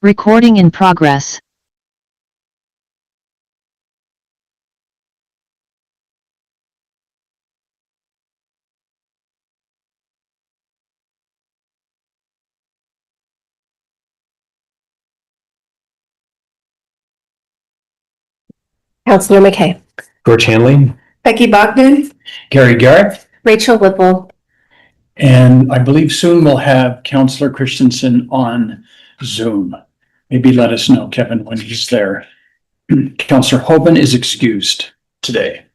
Recording in progress. Councillor McKay. George Hanley. Becky Bogdan. Gary Garrett. Rachel Whipple. And I believe soon we'll have Councillor Christensen on Zoom. Maybe let us know, Kevin, when he's there. Councillor Hoban is excused today.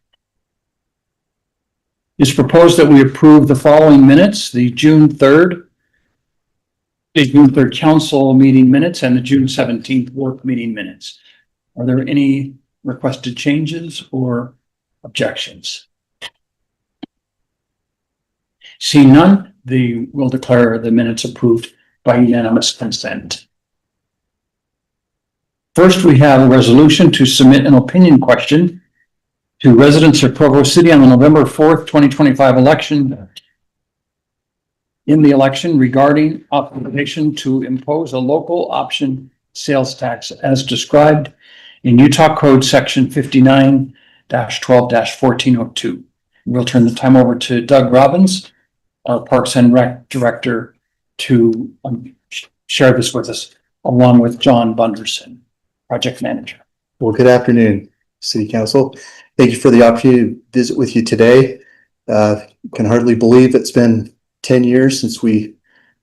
It's proposed that we approve the following minutes: the June 3rd council meeting minutes and the June 17th work meeting minutes. Are there any requested changes or objections? Seeing none, we'll declare the minutes approved by unanimous consent. First, we have a resolution to submit an opinion question to residents of Provo City on the November 4th, 2025 election. In the election regarding authorization to impose a local option sales tax as described in Utah Code Section 59-12-1402. We'll turn the time over to Doug Robbins, our Parks and Rec Director, to share this with us, along with John Bunderson, Project Manager. Well, good afternoon, City Council. Thank you for the opportunity to visit with you today. Can hardly believe it's been 10 years since we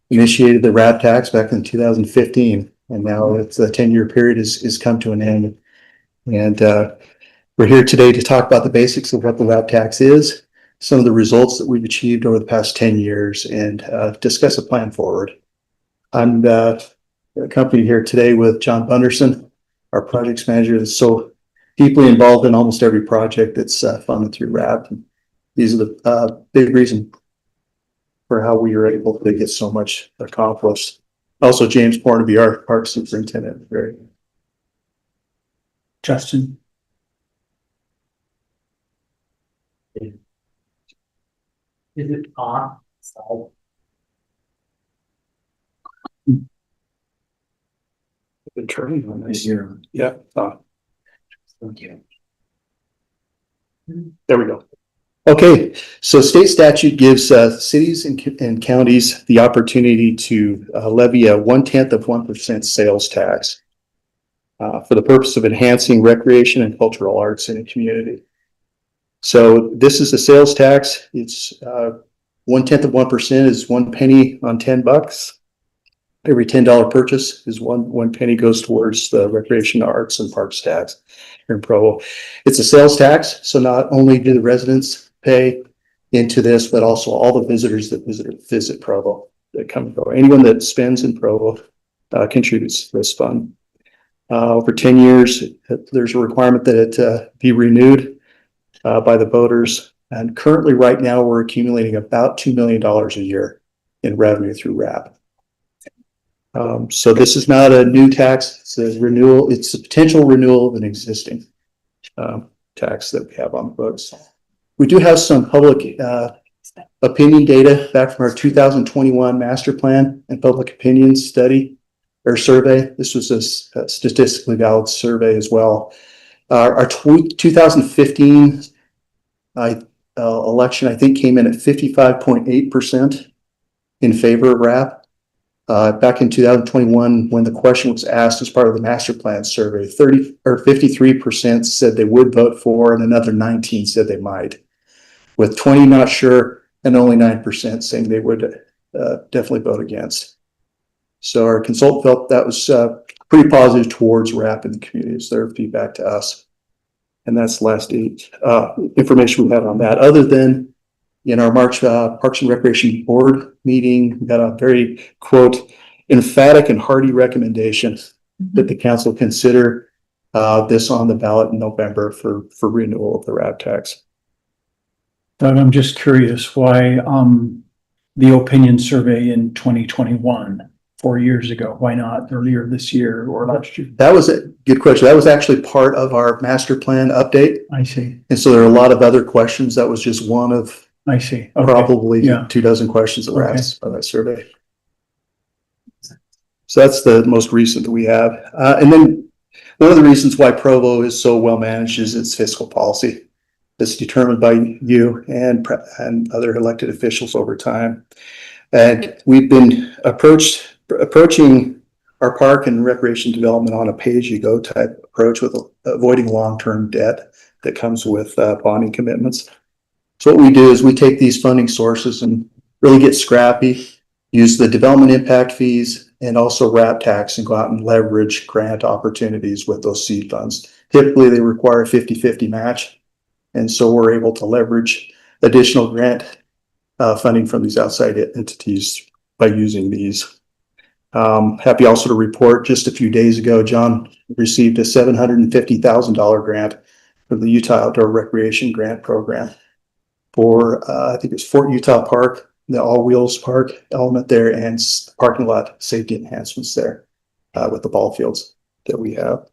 initiated the RAB tax back in 2015, and now it's a 10-year period has come to an end. And we're here today to talk about the basics of what the RAB tax is, some of the results that we've achieved over the past 10 years, and discuss a plan forward. I'm accompanied here today with John Bunderson, our projects manager, that's so deeply involved in almost every project that's funded through RAB. These are the big reason for how we were able to get so much accomplished. Also, James Pornaby, our park superintendent. Very Justin. Is it on? Been turning on this year. Yeah. Okay. There we go. Okay, so state statute gives cities and counties the opportunity to levy a 0.1% sales tax for the purpose of enhancing recreation and cultural arts in a community. So this is a sales tax. It's 0.1% is 1 penny on $10. Every $10 purchase is one penny goes towards the recreation, arts, and parks tax here in Provo. It's a sales tax, so not only do the residents pay into this, but also all the visitors that visit Provo, that come to Provo. Anyone that spends in Provo contributes to this fund. Over 10 years, there's a requirement that it be renewed by the voters. And currently, right now, we're accumulating about $2 million a year in revenue through RAB. So this is not a new tax, it's a renewal, it's a potential renewal of an existing tax that we have on the books. We do have some public opinion data back from our 2021 master plan and public opinion study or survey. This was a statistically valid survey as well. Our 2015 election, I think, came in at 55.8% in favor of RAB. Back in 2021, when the question was asked as part of the master plan survey, 53% said they would vote for, and another 19 said they might, with 20 not sure and only 9% saying they would definitely vote against. So our consultant felt that was pretty positive towards RAP in the community. It's their feedback to us, and that's the last information we had on that. Other than in our March Parks and Recreation Board meeting, we got a very, quote, emphatic and hearty recommendation that the council consider this on the ballot in November for renewal of the RAB tax. Doug, I'm just curious why the opinion survey in 2021, 4 years ago, why not earlier this year or last year? That was a good question. That was actually part of our master plan update. I see. And so there are a lot of other questions. That was just one of I see. Okay. probably Yeah. 2 dozen questions that were asked by that survey. So that's the most recent that we have. And then one of the reasons why Provo is so well managed is its fiscal policy. It's determined by you and other elected officials over time. And we've been approaching our park and recreation development on a pay-as-you-go type approach with avoiding long-term debt that comes with bonding commitments. So what we do is we take these funding sources and really get scrappy, use the development impact fees and also RAP tax and go out and leverage grant opportunities with those seed funds. Typically they require a 50-50 match. And so we're able to leverage additional grant funding from these outside entities by using these. Happy also to report just a few days ago, John received a $750,000 grant from the Utah Outdoor Recreation Grant Program for, I think it's Fort Utah Park, the all-wheels park element there, and parking lot safety enhancements there with the ball fields that we have.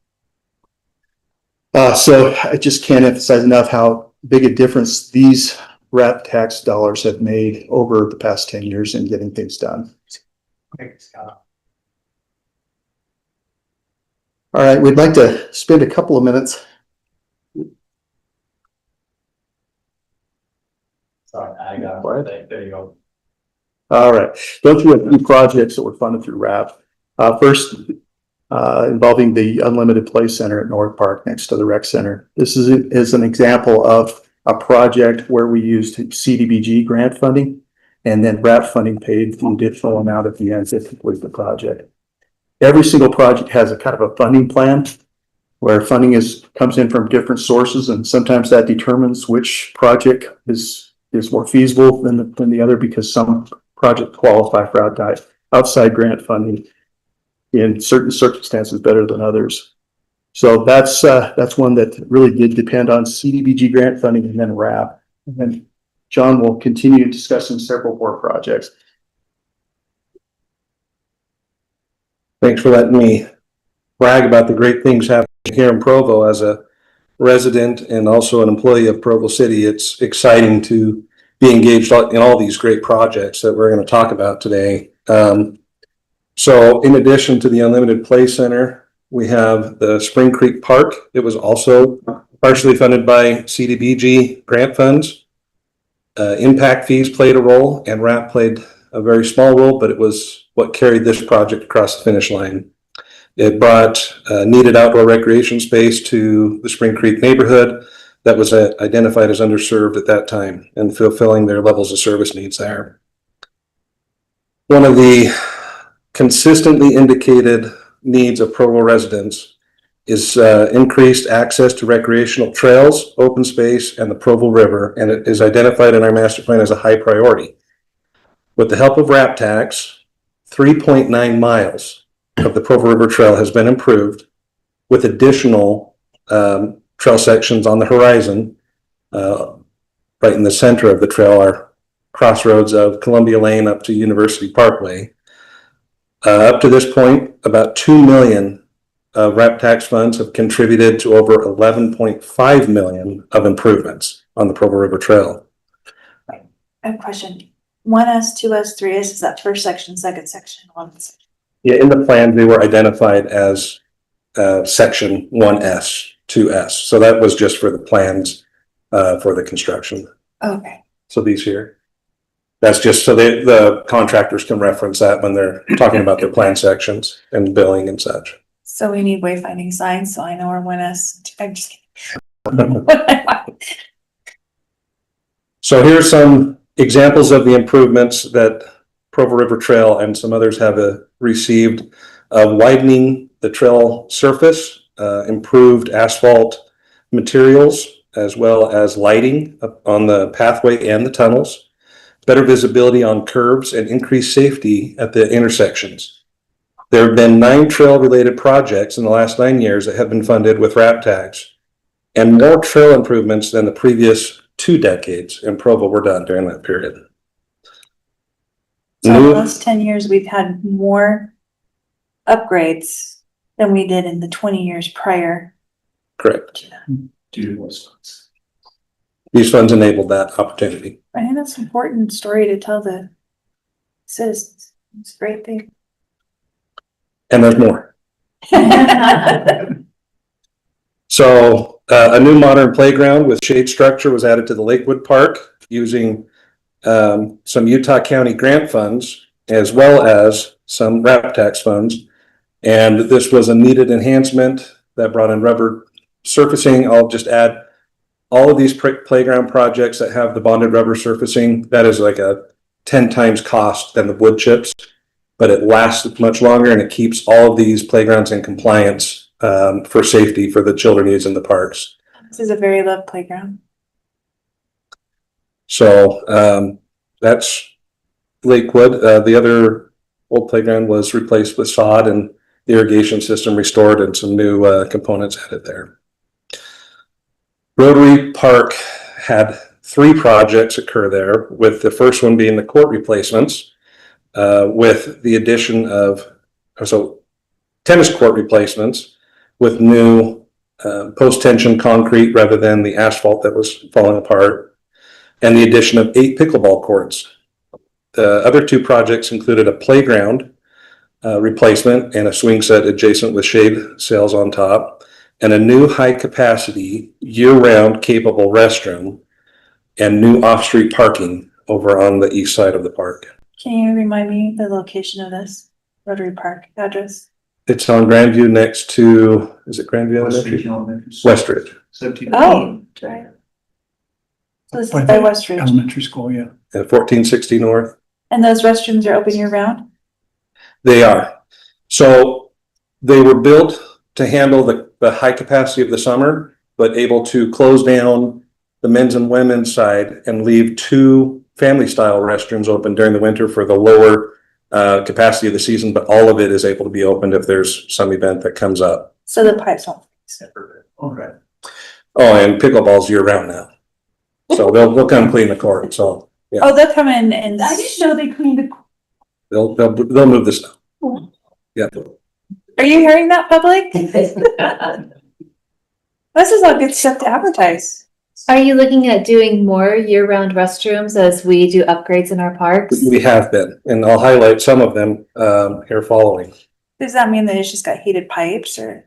So I just can't emphasize enough how big a difference these RAP tax dollars have made over the past 10 years in getting things done. All right, we'd like to spend a couple of minutes. Sorry, I got it. There you go. All right, go through a few projects that were funded through RAP. First, involving the Unlimited Play Center at North Park next to the rec center. This is an example of a project where we used CDBG grant funding and then RAP funding paid an additional amount at the end to complete the project. Every single project has a kind of a funding plan where funding comes in from different sources, and sometimes that determines which project is more feasible than the other, because some projects qualify for outside grant funding in certain circumstances better than others. So that's one that really did depend on CDBG grant funding and then RAP. And then John will continue discussing several more projects. Thanks for letting me brag about the great things happening here in Provo. As a resident and also an employee of Provo City, it's exciting to be engaged in all these great projects that we're going to talk about today. So in addition to the Unlimited Play Center, we have the Spring Creek Park. It was also partially funded by CDBG grant funds. Impact fees played a role, and RAP played a very small role, but it was what carried this project across the finish line. It brought needed outdoor recreation space to the Spring Creek neighborhood that was identified as underserved at that time, and fulfilling their levels of service needs there. One of the consistently indicated needs of Provo residents is increased access to recreational trails, open space, and the Provo River, and it is identified in our master plan as a high priority. With the help of RAP tax, 3.9 miles of the Provo River Trail has been improved, with additional trail sections on the horizon. Right in the center of the trail are crossroads of Columbia Lane up to University Parkway. Up to this point, about $2 million of RAP tax funds have contributed to over 11.5 million of improvements on the Provo River Trail. I have a question. 1S, 2S, 3S, is that first section, second section, 1 section? Yeah, in the plan, they were identified as section 1S, 2S. So that was just for the plans for the construction. Okay. So these here, that's just so the contractors can reference that when they're talking about their plan sections and billing and such. So we need wayfinding signs, so I know where 1S. I'm just kidding. So here's some examples of the improvements that Provo River Trail and some others have received. Widening the trail surface, improved asphalt materials, as well as lighting on the pathway and the tunnels, better visibility on curves, and increased safety at the intersections. There have been 9 trail-related projects in the last 9 years that have been funded with RAP tax, and more trail improvements than the previous 2 decades in Provo were done during that period. So in the last 10 years, we've had more upgrades than we did in the 20 years prior. Correct. Due to those funds. These funds enabled that opportunity. I think that's an important story to tell the citizens. It's a great thing. And there's more. So a new modern playground with shade structure was added to the Lakewood Park using some Utah County grant funds as well as some RAP tax funds. And this was a needed enhancement that brought in rubber surfacing. I'll just add all of these playground projects that have the bonded rubber surfacing, that is like a 10 times cost than the wood chips, but it lasts much longer and it keeps all of these playgrounds in compliance for safety for the children using the parks. This is a very loved playground. So that's Lakewood. The other old playground was replaced with sod and the irrigation system restored and some new components added there. Rotary Park had 3 projects occur there, with the first one being the court replacements, with the addition of tennis court replacements with new post-tension concrete rather than the asphalt that was falling apart, and the addition of 8 pickleball courts. The other 2 projects included a playground replacement and a swing set adjacent with shade sails on top, and a new high-capacity, year-round capable restroom, and new off-street parking over on the east side of the park. Can you remind me the location of this Rotary Park address? It's on Grandview next to, is it Grandview Elementary? Westridge. Oh, right. So this is by Westridge. Elementary school, yeah. At 1460 North. And those restrooms are open year round? They are. So they were built to handle the high capacity of the summer, but able to close down the men's and women's side and leave 2 family style restrooms open during the winter for the lower capacity of the season, but all of it is able to be opened if there's some event that comes up. So the pipes won't. Okay. Oh, and pickleball's year round now. So they'll come clean the court. So yeah. Oh, they'll come in and. I didn't know they cleaned the. They'll move the snow. Yeah. Are you hearing that, public? This is all good stuff to advertise. Are you looking at doing more year-round restrooms as we do upgrades in our parks? We have been, and I'll highlight some of them here following. Does that mean that it's just got heated pipes or?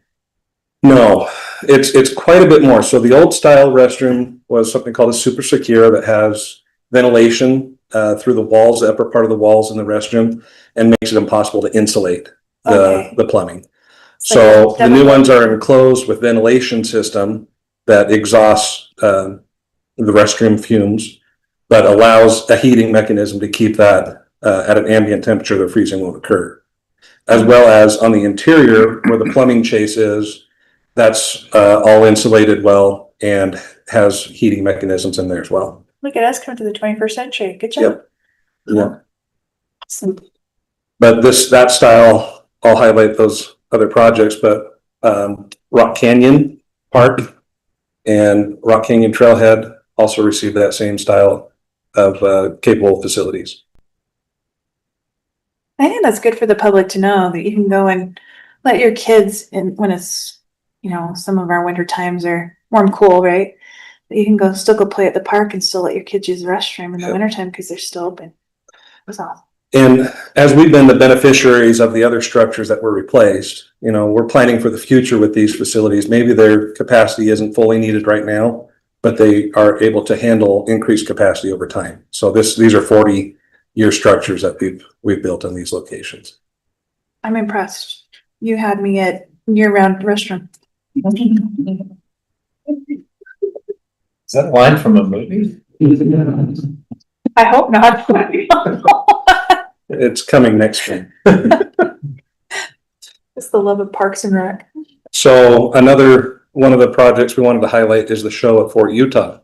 No, it's quite a bit more. So the old style restroom was something called a super secure that has ventilation through the walls, the upper part of the walls in the restroom, and makes it impossible to insulate the plumbing. So the new ones are enclosed with ventilation system that exhausts the restroom fumes, but allows a heating mechanism to keep that at an ambient temperature that freezing won't occur. As well as on the interior where the plumbing chase is, that's all insulated well and has heating mechanisms in there as well. Look at us coming to the 21st century. Good job. Yep. Yeah. But that style, I'll highlight those other projects, but Rock Canyon Park and Rock Canyon Trailhead also received that same style of capable facilities. I think that's good for the public to know that you can go and let your kids in when it's, some of our winter times are warm, cool, right? That you can still go play at the park and still let your kids use the restroom in the wintertime because they're still open. That's awesome. And as we've been the beneficiaries of the other structures that were replaced, we're planning for the future with these facilities. Maybe their capacity isn't fully needed right now, but they are able to handle increased capacity over time. So these are 40-year structures that we've built in these locations. I'm impressed. You had me at year-round restroom. Is that a line from a movie? I hope not. It's coming next spring. It's the love of Parks and Rec. So another one of the projects we wanted to highlight is the show at Fort Utah,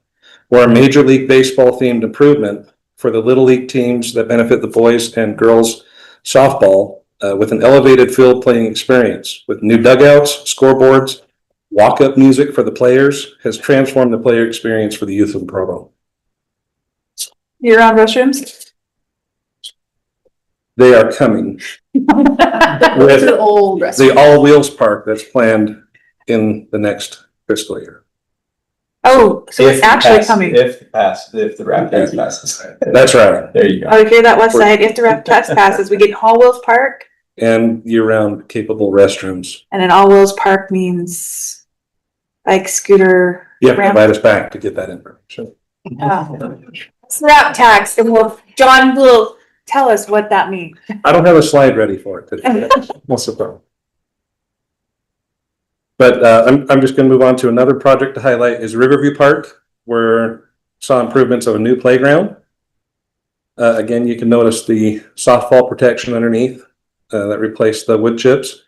where a Major League Baseball themed improvement for the Little League teams that benefit the boys and girls softball with an elevated field playing experience with new dugouts, scoreboards, walk-up music for the players has transformed the player experience for the youth of Provo. Year-round restrooms? They are coming. With the old restroom. the all-wheels park that's planned in the next fiscal year. Oh, so it's actually coming. If the RAP tax passes. That's right. There you go. Oh, hear that, West Side? If the RAP tax passes, we get Hall Wheels Park and year-round capable restrooms. And an all-wheels park means bike, scooter. You have to ramp. invite us back to get that information. Snap tax, and John will tell us what that means. I don't have a slide ready for it today. What's the problem? But I'm just gonna move on to another project to highlight is Riverview Park, where saw improvements of a new playground. Again, you can notice the softball protection underneath that replaced the wood chips.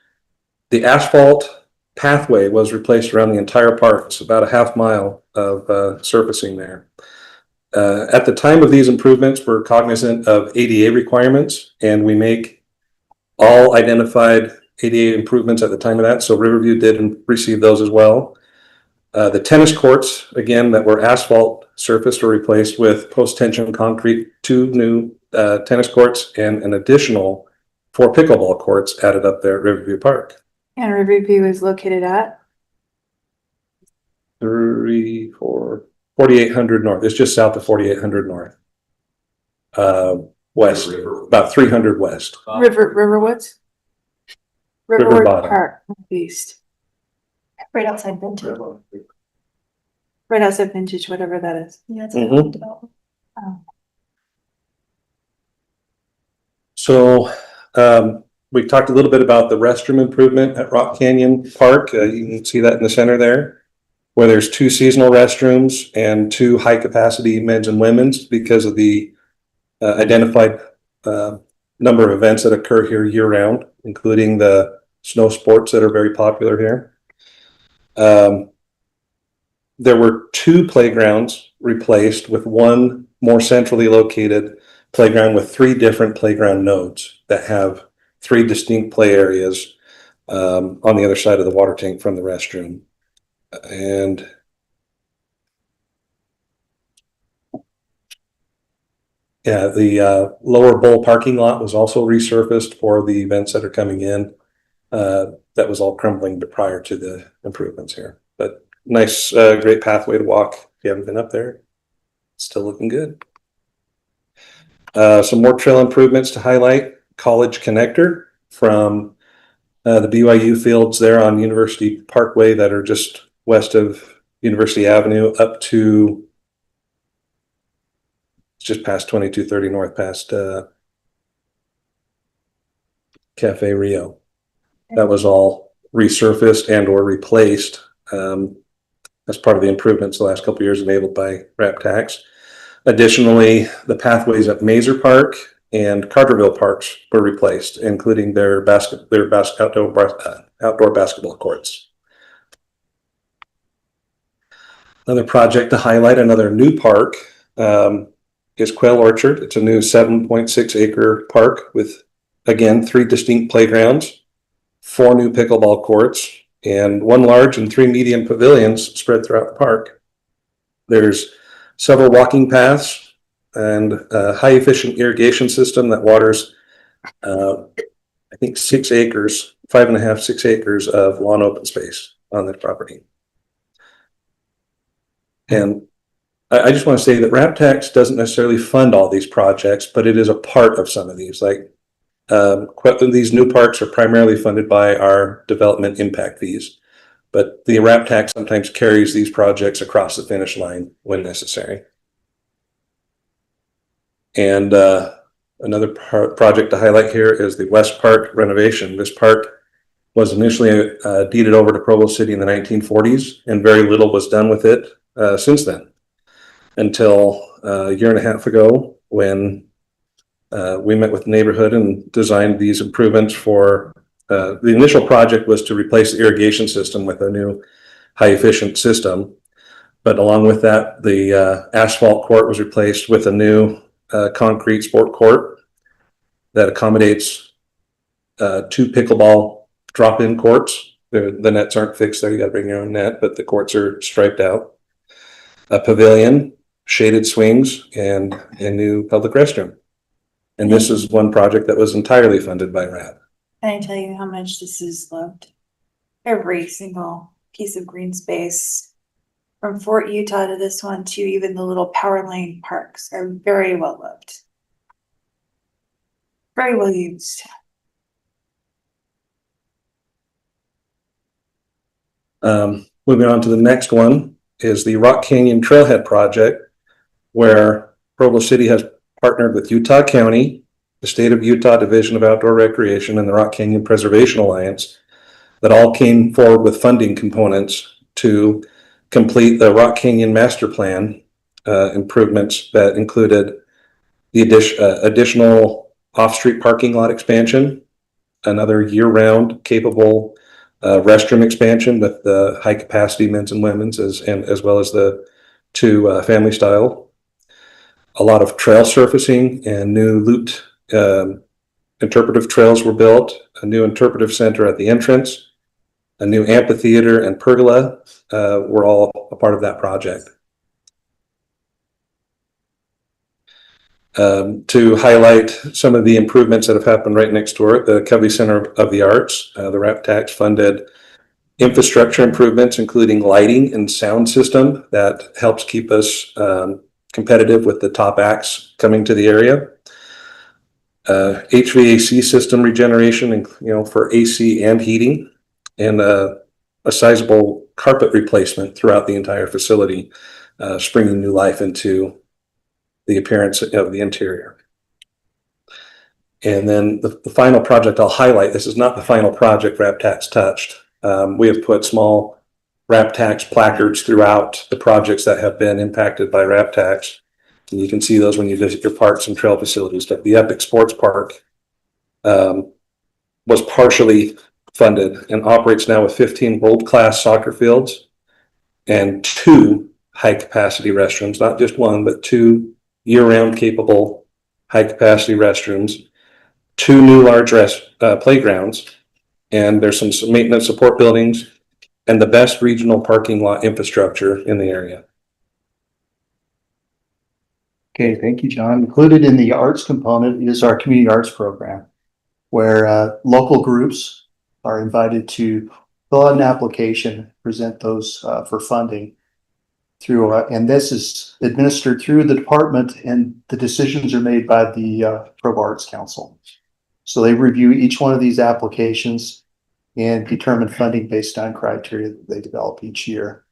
The asphalt pathway was replaced around the entire park. It's about a half mile of surfacing there. At the time of these improvements, we're cognizant of ADA requirements, and we make all identified ADA improvements at the time of that. So Riverview did receive those as well. The tennis courts, again, that were asphalt surfaced, were replaced with post-tension concrete, 2 new tennis courts, and an additional 4 pickleball courts added up there at Riverview Park. And Riverview is located at? 4800 North. It's just south of 4800 North. West, about 300 west. Riverwoods? River Riverwood bottom. Park, east. Right outside Vintage. Right outside Vintage, whatever that is. Yeah, it's Mhm. development. So we talked a little bit about the restroom improvement at Rock Canyon Park. You can see that in the center there, where there's 2 seasonal restrooms and 2 high capacity men's and women's because of the identified number of events that occur here year round, including the snow sports that are very popular here. There were 2 playgrounds replaced with 1 more centrally located playground with 3 different playground nodes that have 3 distinct play areas on the other side of the water tank from the restroom. And yeah, the lower bowl parking lot was also resurfaced for the events that are coming in. That was all crumbling prior to the improvements here. But nice, great pathway to walk if you haven't been up there. Still looking good. Some more trail improvements to highlight. College Connector from the BYU fields there on University Parkway that are just west of University Avenue up to just past 2230 north past Cafe Rio. That was all resurfaced and or replaced as part of the improvements the last couple of years enabled by RAP tax. Additionally, the pathways at Mazer Park and Carterville Parks were replaced, including their outdoor basketball courts. Another project to highlight, another new park, is Quail Orchard. It's a new 7.6 acre park with, again, 3 distinct playgrounds, 4 new pickleball courts, and 1 large and 3 medium pavilions spread throughout the park. There's several walking paths and a high efficient irrigation system that waters, I think 6 acres, 5.5, 6 acres of lawn open space on that property. And I just want to say that RAP tax doesn't necessarily fund all these projects, but it is a part of some of these. Like these new parks are primarily funded by our development impact fees, but the RAP tax sometimes carries these projects across the finish line when necessary. And another project to highlight here is the West Park renovation. This park was initially deeded over to Provo City in the 1940s, and very little was done with it since then, until a year and a half ago when we met with the neighborhood and designed these improvements for the initial project was to replace the irrigation system with a new high efficient system. But along with that, the asphalt court was replaced with a new concrete sport court that accommodates 2 pickleball drop-in courts. The nets aren't fixed there. You got to bring your own net, but the courts are striped out. A pavilion, shaded swings, and a new public restroom. And this is one project that was entirely funded by RAP. Can I tell you how much this is loved? Every single piece of green space, from Fort Utah to this one to even the little power lane parks, are very well loved. Very well used. Moving on to the next one is the Rock Canyon Trailhead Project, where Provo City has partnered with Utah County, the State of Utah Division of Outdoor Recreation, and the Rock Canyon Preservation Alliance that all came forward with funding components to complete the Rock Canyon Master Plan improvements that included the additional off-street parking lot expansion, another year-round capable restroom expansion with the high-capacity men's and women's, as well as the two family style. A lot of trail surfacing and new looped interpretive trails were built, a new interpretive center at the entrance, a new amphitheater and pergola were all a part of that project. To highlight some of the improvements that have happened right next door at the Covey Center of the Arts, the RAP tax funded infrastructure improvements, including lighting and sound system that helps keep us competitive with the top acts coming to the area. HVAC system regeneration, for AC and heating, and a sizable carpet replacement throughout the entire facility, springing new life into the appearance of the interior. And then the final project I'll highlight, this is not the final project RAP tax touched. We have put small RAP tax placards throughout the projects that have been impacted by RAP tax. And you can see those when you visit your parks and trail facilities. But the Epic Sports Park was partially funded and operates now with 15 world-class soccer fields and 2 high-capacity restrooms, not just one, but 2 year-round capable high-capacity restrooms, 2 new large playgrounds, and there's some maintenance support buildings and the best regional parking lot infrastructure in the area. Okay, thank you, John. Included in the arts component is our community arts program, where local groups are invited to fill out an application, present those for funding through, and this is administered through the department, and the decisions are made by the Provo Arts Council. So they review each one of these applications and determine funding based on criteria that they develop each year.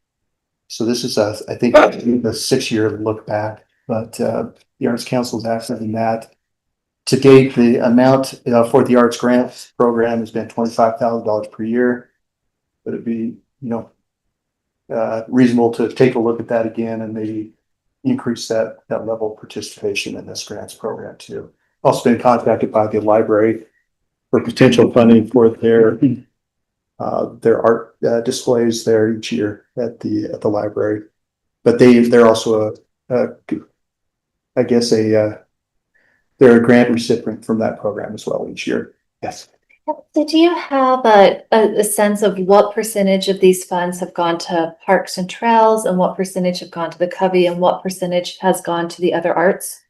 So this is, I think, the 6-year look back, but the Arts Council is active in that. To date, the amount for the Arts Grants program has been $25,000 per year, but it'd be, reasonable to take a look at that again and maybe increase that level of participation in this grants program too. Also been contacted by the library for potential funding for their art displays there each year at the library. But they're also they're a grant recipient from that program as well each year. Yes. So do you have a sense of what percentage of these funds have gone to parks and trails, and what percentage have gone to the Covey, and what percentage has gone to the other arts?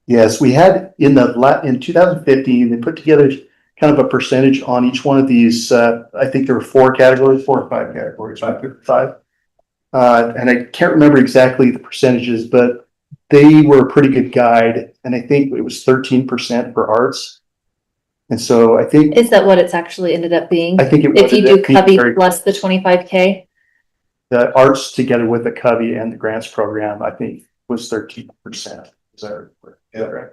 Yes, we had in 2015, they put together kind of a percentage on each one of these. I think there were 4 categories, 4 or 5 categories, 5. And I can't remember exactly the percentages, but they were a pretty good guide. And I think it was 13% for arts. And so I think, Is that what it's actually ended up being? I think it If you do Covey very, plus the 25K? the arts together with the Covey and the grants program, I think was 13%. Is that right?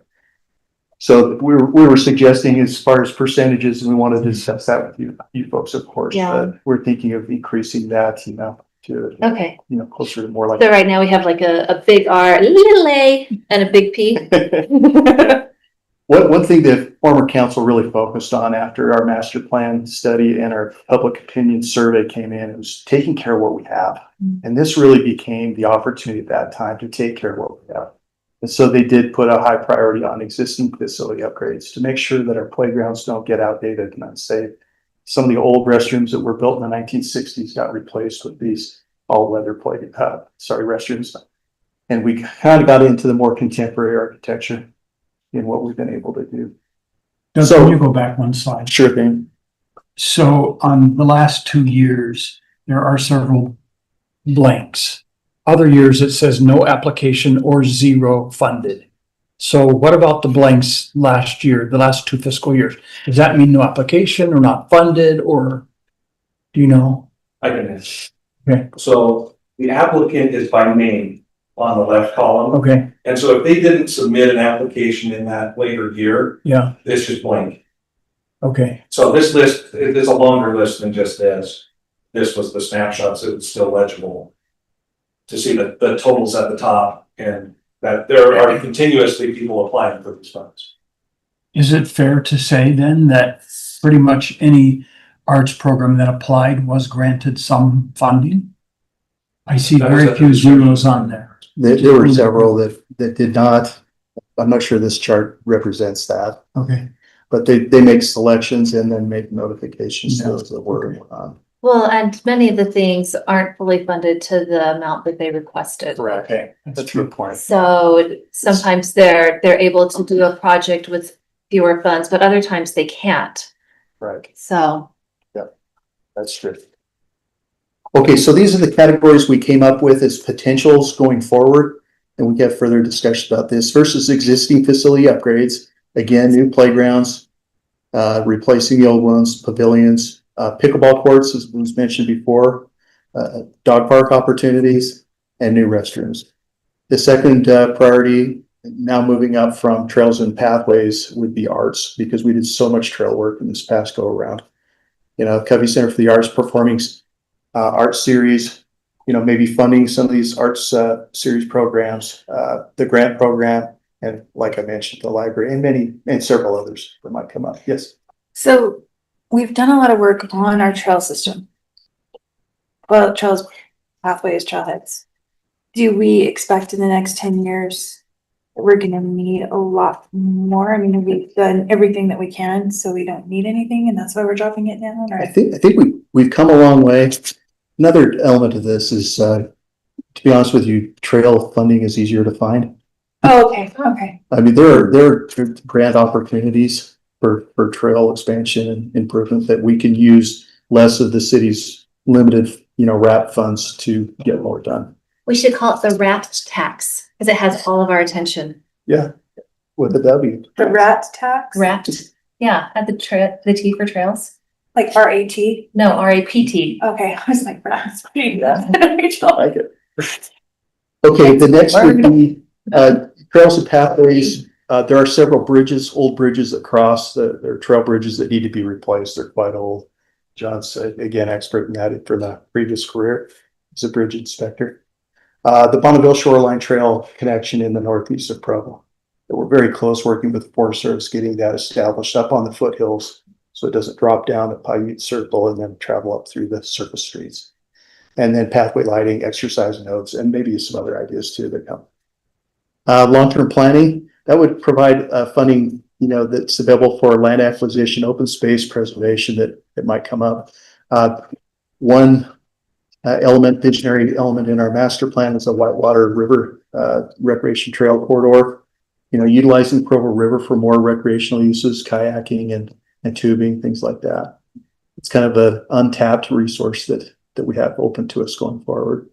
So we were suggesting, as far as percentages, and we wanted to discuss that with you folks, of course. Yeah. But we're thinking of increasing that, to Okay. closer to more like. So right now we have like a big R, a little A, and a big P. One thing that former council really focused on after our master plan study and our public opinion survey came in, it was taking care of what we have. And this really became the opportunity at that time to take care of what we have. And so they did put a high priority on existing facility upgrades to make sure that our playgrounds don't get outdated and unsafe. Some of the old restrooms that were built in the 1960s got replaced with these all-weather restrooms. And we kind of got into the more contemporary architecture in what we've been able to do. Doug, So- can you go back one slide? Sure thing. So on the last 2 years, there are several blanks. Other years it says no application or 0 funded. So what about the blanks last year, the last 2 fiscal years? Does that mean no application or not funded, or do you know? I can answer. Okay. So the applicant is by name on the left column. Okay, And so if they didn't submit an application in that later year, yeah, this is blank. okay, So this list is a longer list than just this. This was the snapshots, so it's still legible to see the totals at the top and that there are continuously people applying for these funds. is it fair to say then that pretty much any arts program that applied was granted some funding? I see That was very at few the zeros on there. There were several that did not. I'm not sure this chart represents that, Okay, but they make selections and then make notifications to Yeah. those that were Okay. on. Well, and many of the things aren't fully funded to the amount that they requested. okay, that's true. point. So sometimes they're able to do a project with fewer funds, but other times they can't. Right. So That's true. Okay, so these are the categories we came up with as potentials going forward, and we get further discussion about this versus existing facility upgrades. Again, new playgrounds, replacing the old ones, pavilions, pickleball courts, as was mentioned before, dog park opportunities, and new restrooms. The second priority, now moving up from trails and pathways, would be arts, because we did so much trail work in this past go around. You know, Covey Center for the Arts performing art series, you know, maybe funding some of these arts series programs, the grant program, and like I mentioned, the library and several others that might come up. Yes. So we've done a lot of work on our trail system. Well, trails, pathways, trailheads. Do we expect in the next 10 years that we're gonna need a lot more? I mean, we've done everything that we can, so we don't need anything, and that's why we're dropping it down, or? I think we've come a long way. Another element of this is, to be honest with you, trail funding is easier to find. Oh, okay. I mean, there are grant opportunities for trail expansion and improvement that we can use less of the city's limited, RAP funds to get more done. we should call it the wrapped tax because it has all of our attention. Yeah, with the W. The rat tax? Wrapped, yeah, at the T for trails. Like RAT? No, RAPT. Okay, I was like, that's pretty I good. like it. Okay, the next would be, trails and pathways. There are several bridges, old bridges that cross, there are trail bridges that need to be replaced. They're quite old. John's, again, expert in that from the previous career. He's a bridge inspector. The Bonneville Shoreline Trail connection in the northeast of Provo. We're very close working with the Forest Service, getting that established up on the foothills so it doesn't drop down the Paiute Circle and then travel up through the surface streets. And then pathway lighting, exercise nodes, and maybe some other ideas too that come. Long-term planning, that would provide funding, that's available for land acquisition, open space preservation that might come up. One visionary element in our master plan is a whitewater river recreation trail corridor. Utilizing Provo River for more recreational uses, kayaking and tubing, things like that. It's kind of an untapped resource that we have open to us going forward.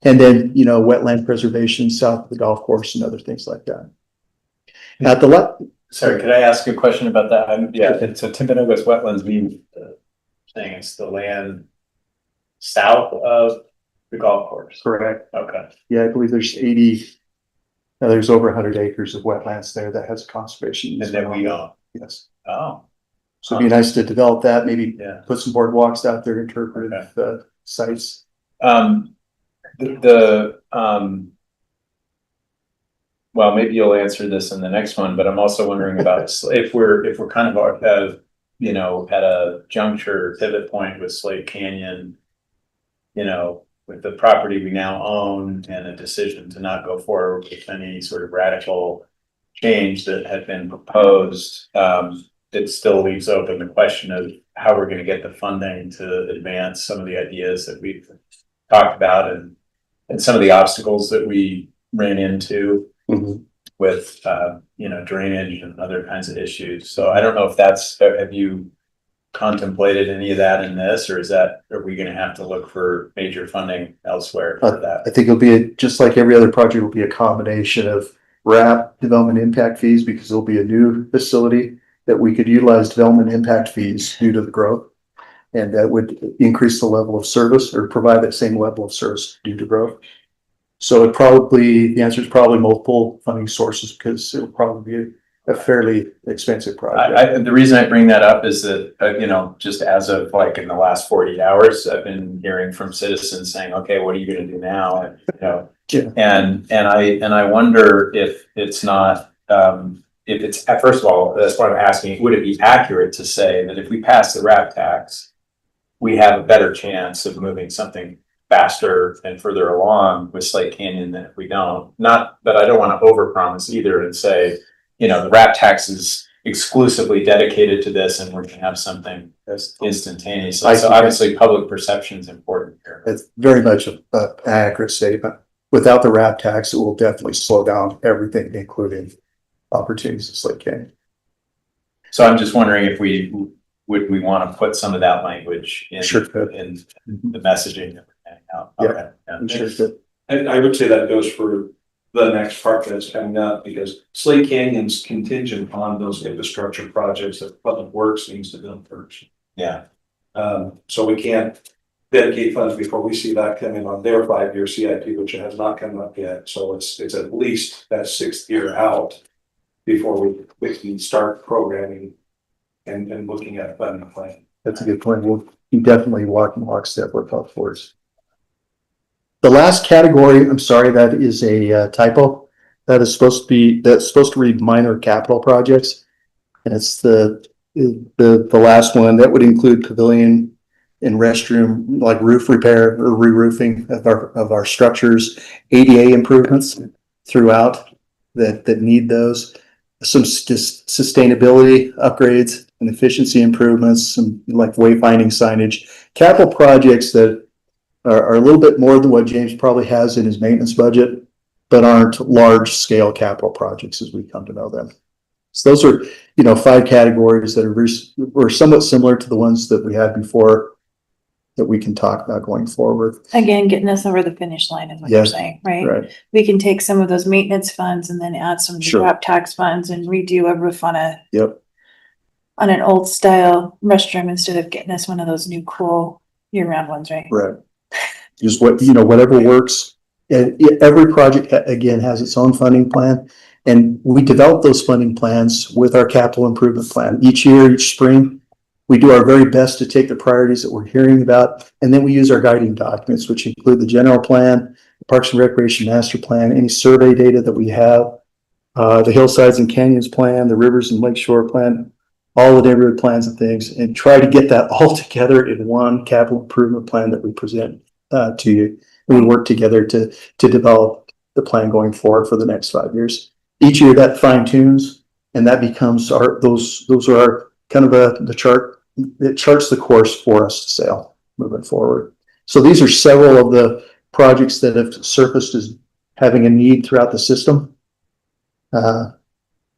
And then, wetland preservation south of the golf course and other things like that. At the left. Sorry, could I ask a question about that? Yeah, so Timpanogos wetlands mean saying it's the land south of the golf course. Correct. Okay. Yeah, I believe there's there's over 100 acres of wetlands there that has conservation. And then we own. Yes. Oh. So it'd be nice to develop that, maybe Yeah. put some boardwalks out there, interpretive sites. Well, maybe you'll answer this in the next one, but I'm also wondering about if we're kind of at a juncture pivot point with Slate Canyon, with the property we now own and a decision to not go forward with any sort of radical change that had been proposed, it still leaves open the question of how we're going to get the funding to advance some of the ideas that we've talked about and some of the obstacles that we ran into with, drainage and other kinds of issues. So I don't know if have you contemplated any of that in this, or are we going to have to look for major funding elsewhere for that? I think it'll be just like every other project, will be a combination of RAP, development impact fees, because it'll be a new facility that we could utilize development impact fees due to the growth. And that would increase the level of service or provide that same level of service due to growth. So the answer is probably multiple funding sources because it'll probably be a fairly expensive project. The reason I bring that up is that, you know, just as of like in the last 48 hours, I've been hearing from citizens saying, okay, what are you going to do now? And, you know, Yeah. and I wonder if it's not, if it's, first of all, that's what I'm asking, would it be accurate to say that if we pass the RAP tax, we have a better chance of moving something faster and further along with Slate Canyon than if we don't? Not, but I don't want to overpromise either and say, you know, the RAP tax is exclusively dedicated to this and we're going to have something instantaneous. So obviously public perception is important here. It's very much an accurate statement. Without the RAP tax, it will definitely slow down everything, including opportunities in Slate Canyon. So I'm just wondering if we want to put some of that language in, Sure. in the messaging that we're getting out. Yeah. Okay. Yeah. Sure could. And I would say that goes for the next part that's coming up, because Slate Canyon's contingent on those infrastructure projects that Public Works needs to build first. Yeah. So we can't dedicate funds before we see that come in on their 5-year CIP, which has not come up yet. So it's at least that 6th year out before we can start programming and looking at a funding plan. That's a good point. We'll be definitely walking lockstep with Public Works. The last category, I'm sorry, that is a typo. That's supposed to read minor capital projects. And it's the last one that would include pavilion and restroom, like roof repair or re-roofing of our structures, ADA improvements throughout that need those, some sustainability upgrades and efficiency improvements, some like wayfinding signage, capital projects that are a little bit more than what James probably has in his maintenance budget, but aren't large scale capital projects as we come to know them. So those are, you know, 5 categories that are somewhat similar to the ones that we had before that we can talk about going forward. Again, getting us over the finish line is what you're saying, right? Right. We can take some of those maintenance funds and then add some of the Sure. RAP tax funds and redo a roof on Yep. on an old style restroom instead of getting us one of those new cool year-round ones, right? Right. Just whatever works. And every project again has its own funding plan, and we develop those funding plans with our capital improvement plan each year, each spring. We do our very best to take the priorities that we're hearing about, and then we use our guiding documents, which include the general plan, the Parks and Recreation Master Plan, any survey data that we have, the hillsides and canyons plan, the rivers and lakeshore plan, all the neighborhood plans and things, and try to get that all together in one capital improvement plan that we present to you. And we work together to develop the plan going forward for the next 5 years. Each year that fine tunes, and that becomes those are our kind of the chart. It charts the course for us to sail moving forward. So these are several of the projects that have surfaced as having a need throughout the system. And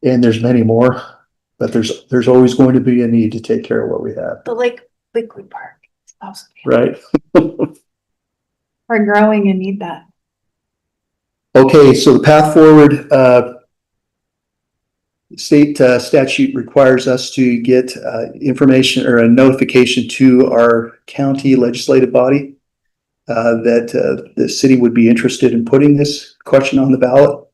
there's many more, but there's always going to be a need to take care of what we have. The Lakewood Park. It's awesome. Right. We're growing and need that. Okay, so the path forward, state statute requires us to get information or a notification to our county legislative body that the city would be interested in putting this question on the ballot.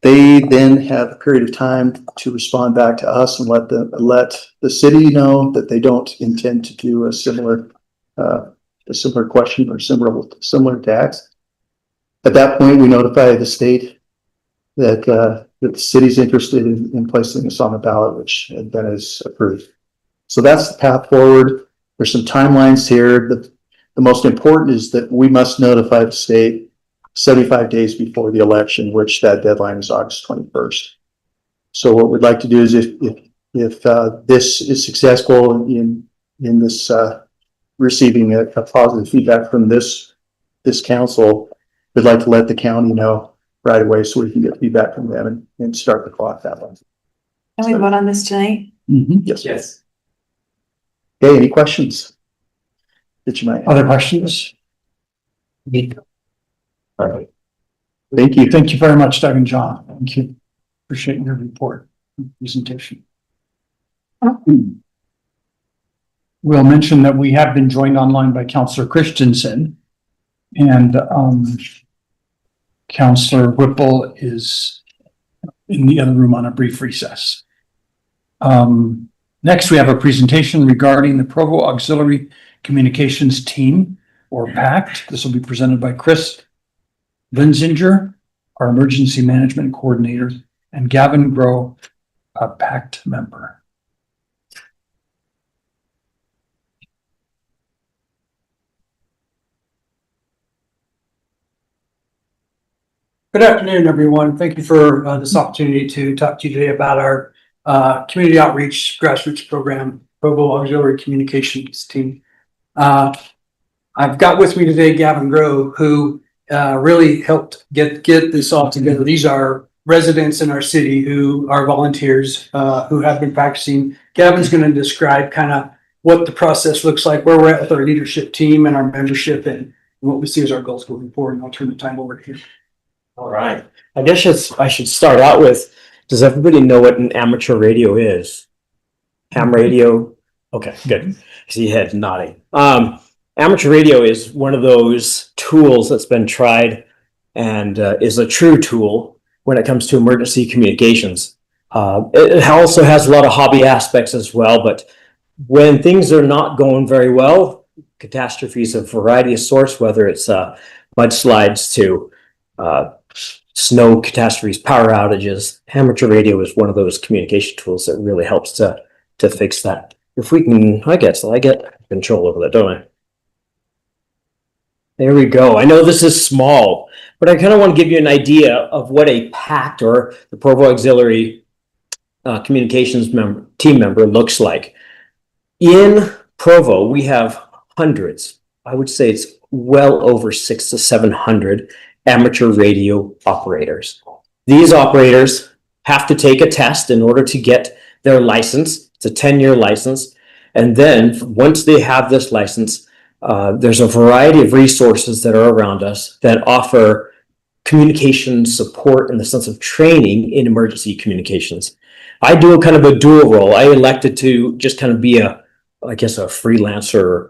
They then have a period of time to respond back to us and let the city know that they don't intend to do a similar question or similar tax. At that point, we notify the state that the city's interested in placing this on the ballot, which then is approved. So that's the path forward. There's some timelines here. The most important is that we must notify the state 75 days before the election, which that deadline is August 21st. So what we'd like to do is if this is successful in this receiving a positive feedback from this council, we'd like to let the county know right away so we can get feedback from them and start the clock that way. Can we vote on this tonight? Yes. Yes. Okay, any questions that you might have? Other questions? All right. Thank you. Thank you very much, Doug and John. Thank you. Appreciate your report and presentation. we'll mention that we have been joined online by Counselor Christensen, and Counselor Whipple is in the other room on a brief recess. Next, we have a presentation regarding the Provo Auxiliary Communications Team, or PACT. This will be presented by Chris Linzinger, our Emergency Management Coordinator, and Gavin Groh, a PACT member. Good afternoon, everyone. Thank you for this opportunity to talk to you today about our community outreach grassroots program, Provo Auxiliary Communications Team. I've got with me today Gavin Groh, who really helped get this all together. These are residents in our city who are volunteers who have been practicing. Gavin's going to describe kind of what the process looks like, where we're at with our leadership team and our membership, and what we see as our goals going forward. And I'll turn the time over to him. All right. I guess I should start out with, does everybody know what an amateur radio is? Ham radio? Okay, good. I see your head nodding. Amateur radio is one of those tools that's been tried and is a true tool when it comes to emergency communications. It also has a lot of hobby aspects as well, but when things are not going very well, catastrophes of a variety of sorts, whether it's mudslides to snow catastrophes, power outages, amateur radio is one of those communication tools that really helps to fix that. If we can, I get control over that, don't I? There we go. I know this is small, but I kind of want to give you an idea of what a PACT, or the Provo Auxiliary Communications team member, looks like. In Provo, we have hundreds. I would say it's well over 600 to 700 amateur radio operators. These operators have to take a test in order to get their license. It's a 10-year license. And then once they have this license, there's a variety of resources that are around us that offer communication support in the sense of training in emergency communications. I do a kind of a dual role. I elected to just kind of be a freelancer,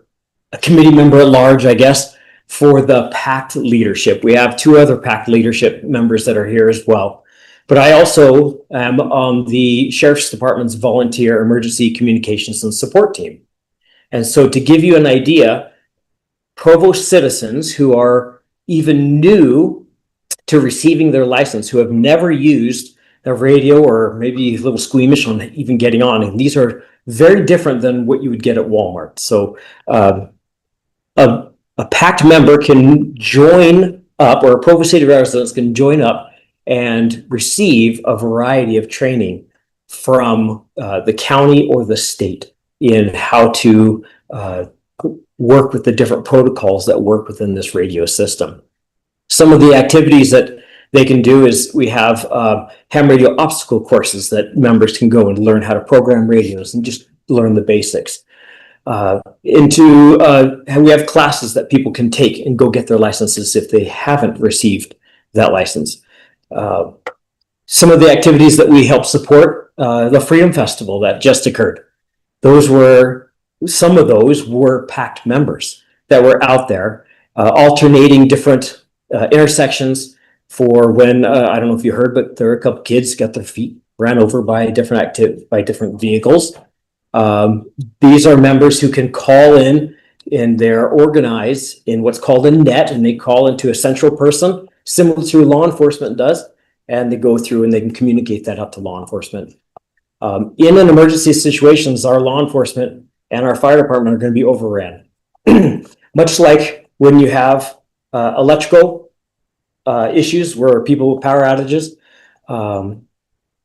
a committee member at large, I guess, for the PACT leadership. We have two other PACT leadership members that are here as well. But I also am on the Sheriff's Department's volunteer emergency communications and support team. And so to give you an idea, Provo citizens who are even new to receiving their license, who have never used the radio or maybe a little squeamish on even getting on, and these are very different than what you would get at Walmart. So a PACT member can join up, or a Provo City residents can join up and receive a variety of training from the county or the state in how to work with the different protocols that work within this radio system. Some of the activities that they can do is we have ham radio obstacle courses that members can go and learn how to program radios and just learn the basics. We have classes that people can take and go get their licenses if they haven't received that license. Some of the activities that we help support, the Freedom Festival that just occurred. Some of those were PACT members that were out there alternating different intersections for when, I don't know if you heard, but there are a couple kids got their feet ran over by different vehicles. These are members who can call in, and they're organized in what's called a net, and they call into a central person, similar to law enforcement does, and they go through and they can communicate that up to law enforcement. In an emergency situations, our law enforcement and our fire department are going to be overran. Much like when you have electrical issues where people with power outages,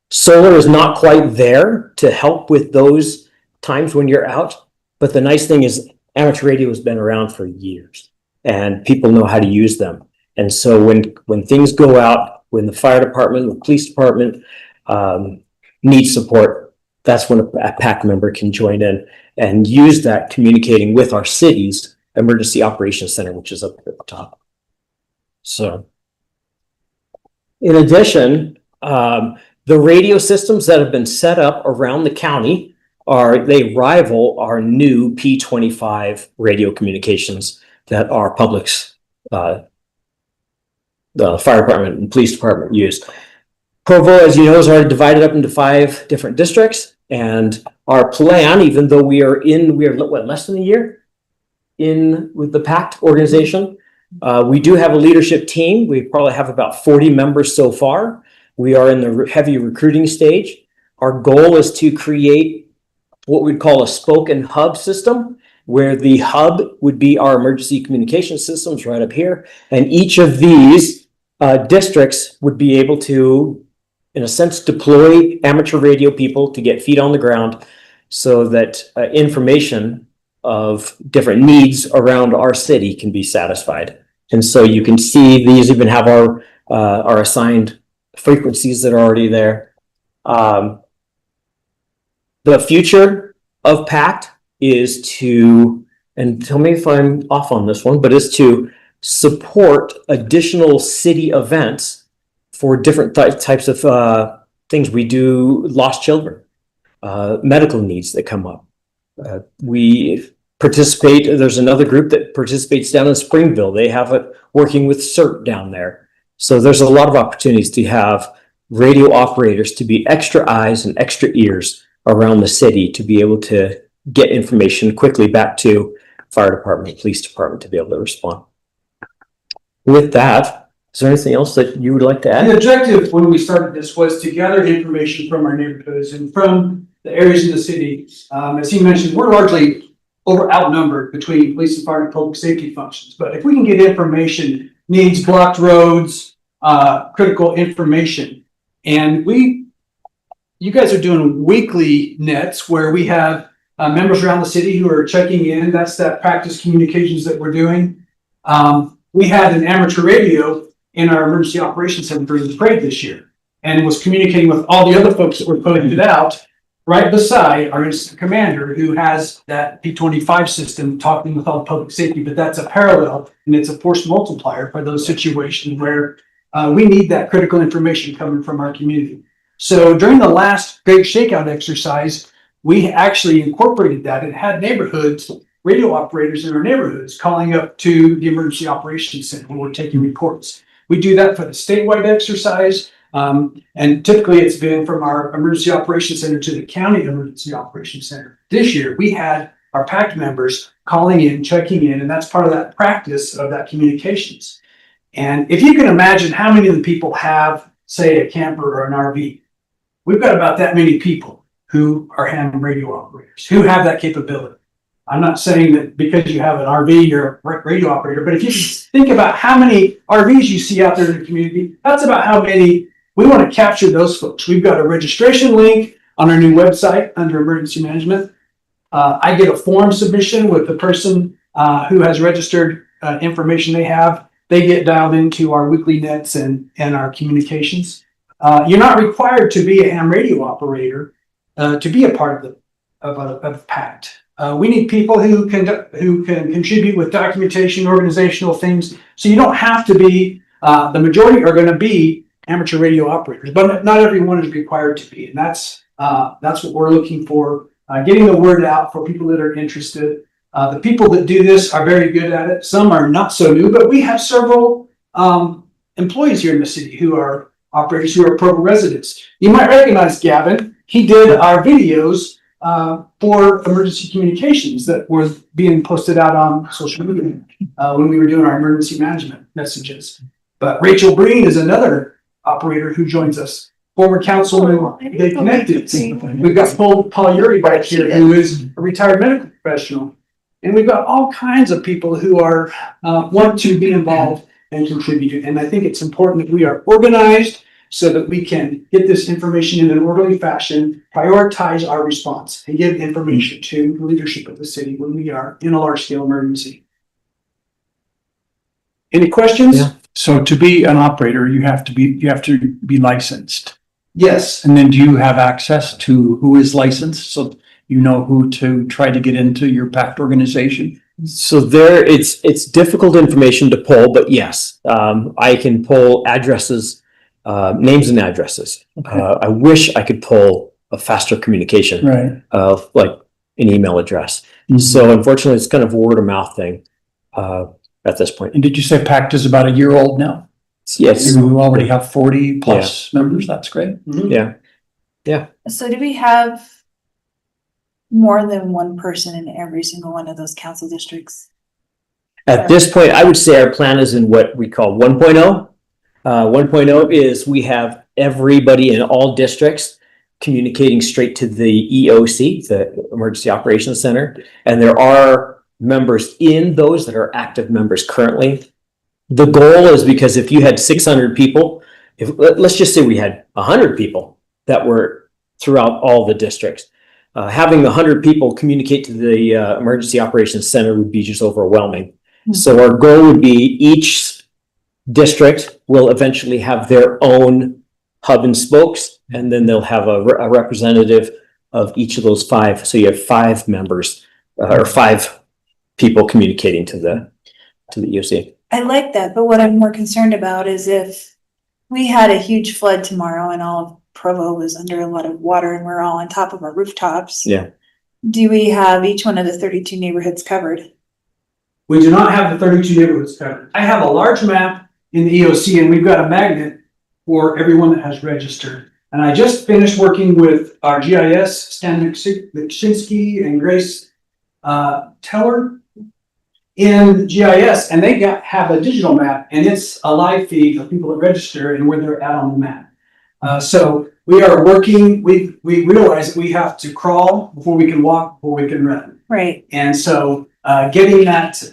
solar is not quite there to help with those times when you're out. But the nice thing is amateur radio has been around for years and people know how to use them. And so when things go out, when the fire department, the police department needs support, that's when a PACT member can join in and use that communicating with our city's emergency operations center, which is up at the top. So in addition, the radio systems that have been set up around the county they rival our new P25 radio communications that our public's, the fire department and police department use. Provo, as you know, is already divided up into 5 different districts, and our plan, even though we are what, less than a year in with the PACT organization, we do have a leadership team. We probably have about 40 members so far. We are in the heavy recruiting stage. Our goal is to create what we'd call a spoke and hub system, where the hub would be our emergency communication systems right up here, and each of these districts would be able to, in a sense, deploy amateur radio people to get feet on the ground so that information of different needs around our city can be satisfied. And so you can see these even have our assigned frequencies that are already there. The future of PACT is to, and tell me if I'm off on this one, but is to support additional city events for different types of things. We do lost children, medical needs that come up. We participate, there's another group that participates down in Springville. They have it working with CERT down there. So there's a lot of opportunities to have radio operators to be extra eyes and extra ears around the city to be able to get information quickly back to fire department, police department to be able to respond. With that, is there anything else that you would like to add? The objective when we started this was to gather information from our neighborhoods and from the areas in the city. As he mentioned, we're largely outnumbered between police and fire and public safety functions. But if we can get information, needs, blocked roads, critical information, and you guys are doing weekly nets where we have members around the city who are checking in. That's that practice communications that we're doing. We had an amateur radio in our emergency operations center during the parade this year and was communicating with all the other folks that were putting it out right beside our incident commander who has that P25 system talking with all public safety, but that's a parallel and it's a force multiplier for those situations where we need that critical information coming from our community. So during the last Great Shakeout exercise, we actually incorporated that and had neighborhoods, radio operators in our neighborhoods calling up to the emergency operations center when we're taking reports. We do that for the statewide exercise. And typically it's been from our emergency operations center to the county emergency operations center. This year we had our PACT members calling in, checking in, and that's part of that practice of that communications. And if you can imagine how many of the people have, say, a camper or an RV, we've got about that many people who are ham radio operators, who have that capability. I'm not saying that because you have an RV, you're a radio operator, but if you think about how many RVs you see out there in the community, that's about how many we want to capture those folks. We've got a registration link on our new website under emergency management. I get a form submission with the person who has registered information they have. They get dialed into our weekly nets and our communications. You're not required to be a ham radio operator to be a part of PACT. We need people who can contribute with documentation, organizational things. So you don't have to be, the majority are going to be amateur radio operators, but not everyone is required to be. And that's what we're looking for, getting the word out for people that are interested. The people that do this are very good at it. Some are not so new, but we have several employees here in the city who are operators who are Provo residents. You might recognize Gavin. He did our videos for emergency communications that were being posted out on social media when we were doing our emergency management messages. But Rachel Breen is another operator who joins us, former councilman. They connected. We've got Paul Uri back here, who is a retired medical professional. And we've got all kinds of people who are want to be involved and contribute. And I think it's important that we are organized so that we can get this information in an orderly fashion, prioritize our response, and give information to the leadership of the city when we are in a large-scale emergency. Any questions? Yeah. So to be an operator, you have to be licensed. Yes. And then do you have access to who is licensed? So you know who to try to get into your PACT organization? So it's difficult information to pull, but yes, I can pull addresses, names and addresses. I wish I could pull faster communication, Right. of like an email address. So unfortunately, it's kind of a word of mouth thing, at this point. And did you say PACT is about a year old now? Yes. You already have 40 plus members. That's great. Yeah. So do we have more than one person in every single one of those council districts? At this point, I would say our plan is in what we call 1.0. 1.0 is we have everybody in all districts communicating straight to the EOC, the Emergency Operations Center. And there are members in those that are active members currently. The goal is because if you had 600 people, let's just say we had 100 people that were throughout all the districts, having 100 people communicate to the Emergency Operations Center would be just overwhelming. So our goal would be each district will eventually have their own hub and spokes, and then they'll have a representative of each of those 5. So you have 5 members or 5 people communicating to the EOC. I like that, but what I'm more concerned about is if we had a huge flood tomorrow and all of Provo was under a lot of water and we're all on top of our rooftops. Yeah. Do we have each one of the 32 neighborhoods covered? We do not have the 32 neighborhoods covered. I have a large map in the EOC and we've got a magnet for everyone that has registered. And I just finished working with our GIS, Stan Micsinski and Grace Teller in GIS, and they have a digital map, and it's a live feed of people that register and where they're at on the map. So we are working, we realize that we have to crawl before we can walk, before we can run. Right. And so getting that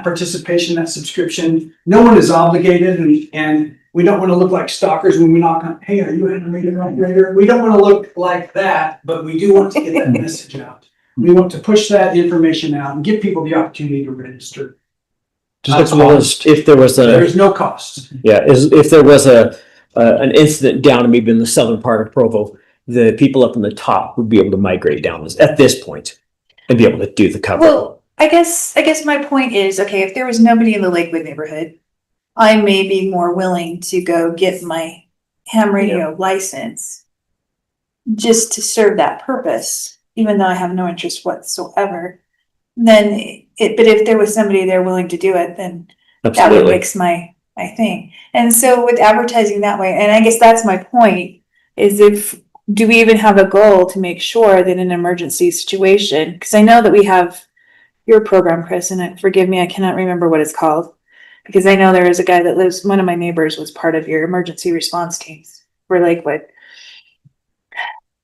participation, that subscription, no one is obligated, and we don't want to look like stalkers when we knock on, hey, are you a meter operator? We don't want to look like that, but we do want to get that message out. We want to push that information out and give people the opportunity to register. As well as if there was There's no cost. if there was an incident down maybe in the southern part of Provo, the people up in the top would be able to migrate down at this point and be able to do the cover. Well, I guess my point is, okay, if there was nobody in the Lakewood neighborhood, I may be more willing to go get my ham radio license just to serve that purpose, even though I have no interest whatsoever. But if there was somebody there willing to do it, then that would mix my thing. And so with advertising that way, and I guess that's my point, is do we even have a goal to make sure that in an emergency situation, because I know that we have your program, Chris, and forgive me, I cannot remember what it's called, because I know there is a guy that lives, one of my neighbors was part of your emergency response teams for Lakewood.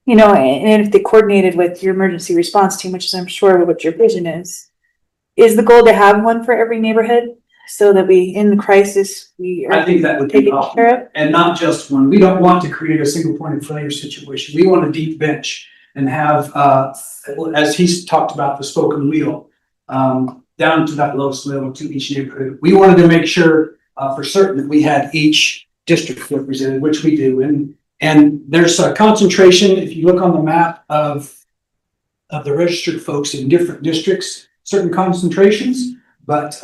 You know, and if they coordinated with your emergency response team, which is I'm sure what your vision is the goal to have one for every neighborhood so that in the crisis, I think that would be taken care of? And not just one. We don't want to create a single point of failure situation. We want a deep bench and have, as he's talked about, the spoken wheel, down to that lowest level to each neighborhood. We wanted to make sure for certain that we had each district represented, which we do. And there's a concentration, if you look on the map of the registered folks in different districts, certain concentrations, but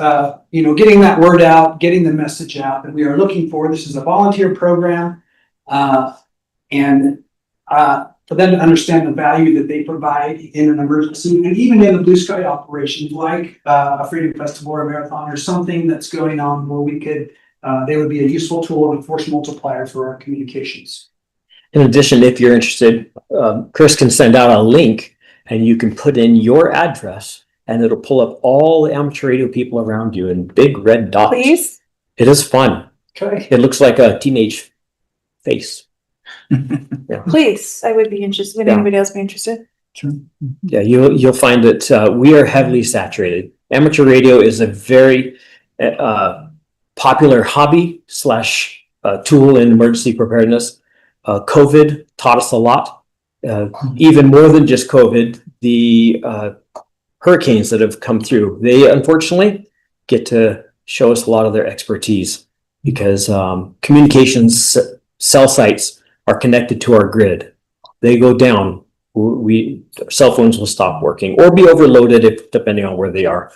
getting that word out, getting the message out that we are looking for. This is a volunteer program, and for them to understand the value that they provide in an emergency, and even in the blue sky operations, like a Freedom Festival or a marathon or something that's going on where they would be a useful tool and a force multiplier for our communications. In addition, if you're interested, Chris can send out a link and you can put in your address and it'll pull up all the amateur radio people around you in big red dots. Please? It is fun. Okay. It looks like a teenage face. Please, I would be interested. Would anybody else be interested? Yeah, you'll find that we are heavily saturated. Amateur radio is a very popular hobby / tool in emergency preparedness. COVID taught us a lot, even more than just COVID. The hurricanes that have come through, they unfortunately get to show us a lot of their expertise because communications cell sites are connected to our grid. They go down, cell phones will stop working or be overloaded depending on where they are.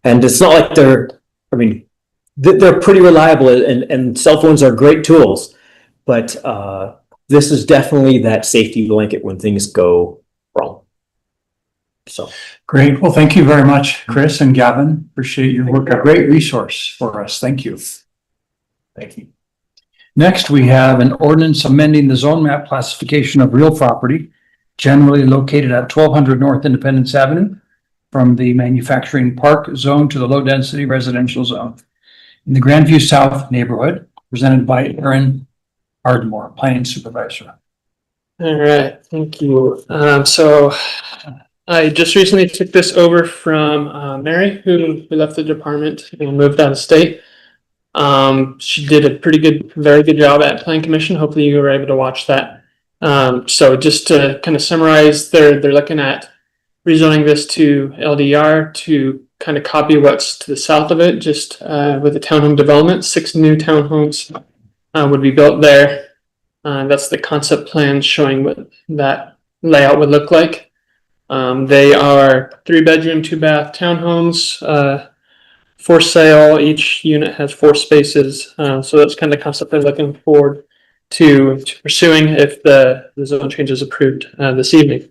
And it's not like they're pretty reliable and cell phones are great tools, but this is definitely that safety blanket when things go wrong. So. Great. Well, thank you very much, Chris and Gavin. Appreciate your work. A great resource for us. Thank you. Thank you. Next, we have an ordinance amending the zone map classification of real property generally located at 1200 North Independence Avenue from the manufacturing park zone to the low density residential zone in the Grandview South neighborhood, presented by Aaron Ardmore, planning supervisor. All right, thank you. So I just recently took this over from Mary, who left the department and moved out of state. She did a very good job at Plan Commission. Hopefully you were able to watch that. So just to kind of summarize, they're looking at rezoning this to LDR to kind of copy what's to the south of it, just with the townhome development. 6 new townhomes would be built there. That's the concept plan showing what that layout would look like. They are 3-bedroom, 2-bath townhomes for sale. Each unit has 4 spaces. So that's kind of the concept they're looking forward to pursuing if the zone change is approved this evening.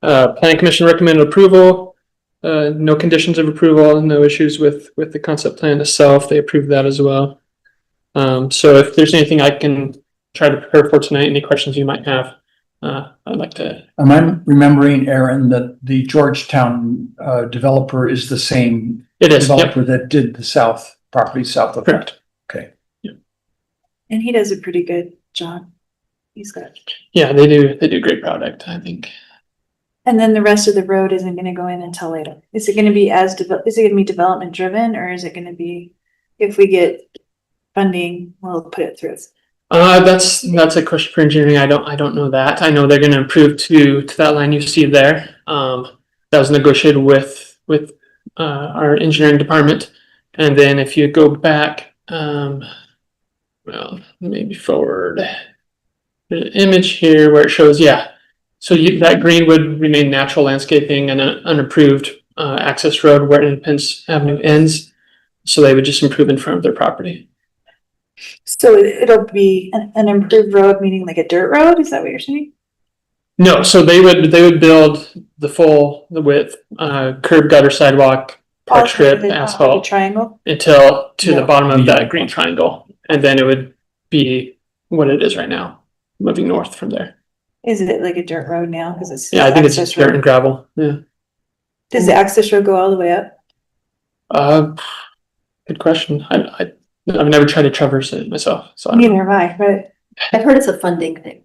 Planning Commission recommended approval. No conditions of approval, no issues with the concept plan itself. They approved that as well. So if there's anything I can try to prepare for tonight, any questions you might have, I'd like to. Am I remembering, Aaron, that the Georgetown developer is the same It is, developer that did the south property south of Correct. that? Okay. And he does a pretty good job. He's got. Yeah, they do a great product, I think. And then the rest of the road isn't gonna go in until later. Is it gonna be is it gonna be development driven, or is it gonna be, if we get funding, we'll put it through? That's a question for engineering. I don't know that. I know they're gonna improve to that line you see there. That was negotiated with our engineering department. And then if you go back, well, maybe forward, there's an image here where it shows, yeah. So that green would remain natural landscaping and an unapproved access road where Independence Avenue ends. So they would just improve in front of their property. So it'll be an improved road, meaning like a dirt road? Is that what you're saying? No, so they would build the width, curb, gutter, sidewalk, park strip, The asphalt triangle? until to the Yeah. bottom of that green triangle. And then it would be what it is right now, moving north from there. Is it like a dirt road now? Cause it's. Yeah, I think it's access just dirt road. and gravel. Yeah. Does the access road go all the way up? Good question. I've never tried to traverse it myself, so I don't know. Neither have I, but I've heard it's a funding thing.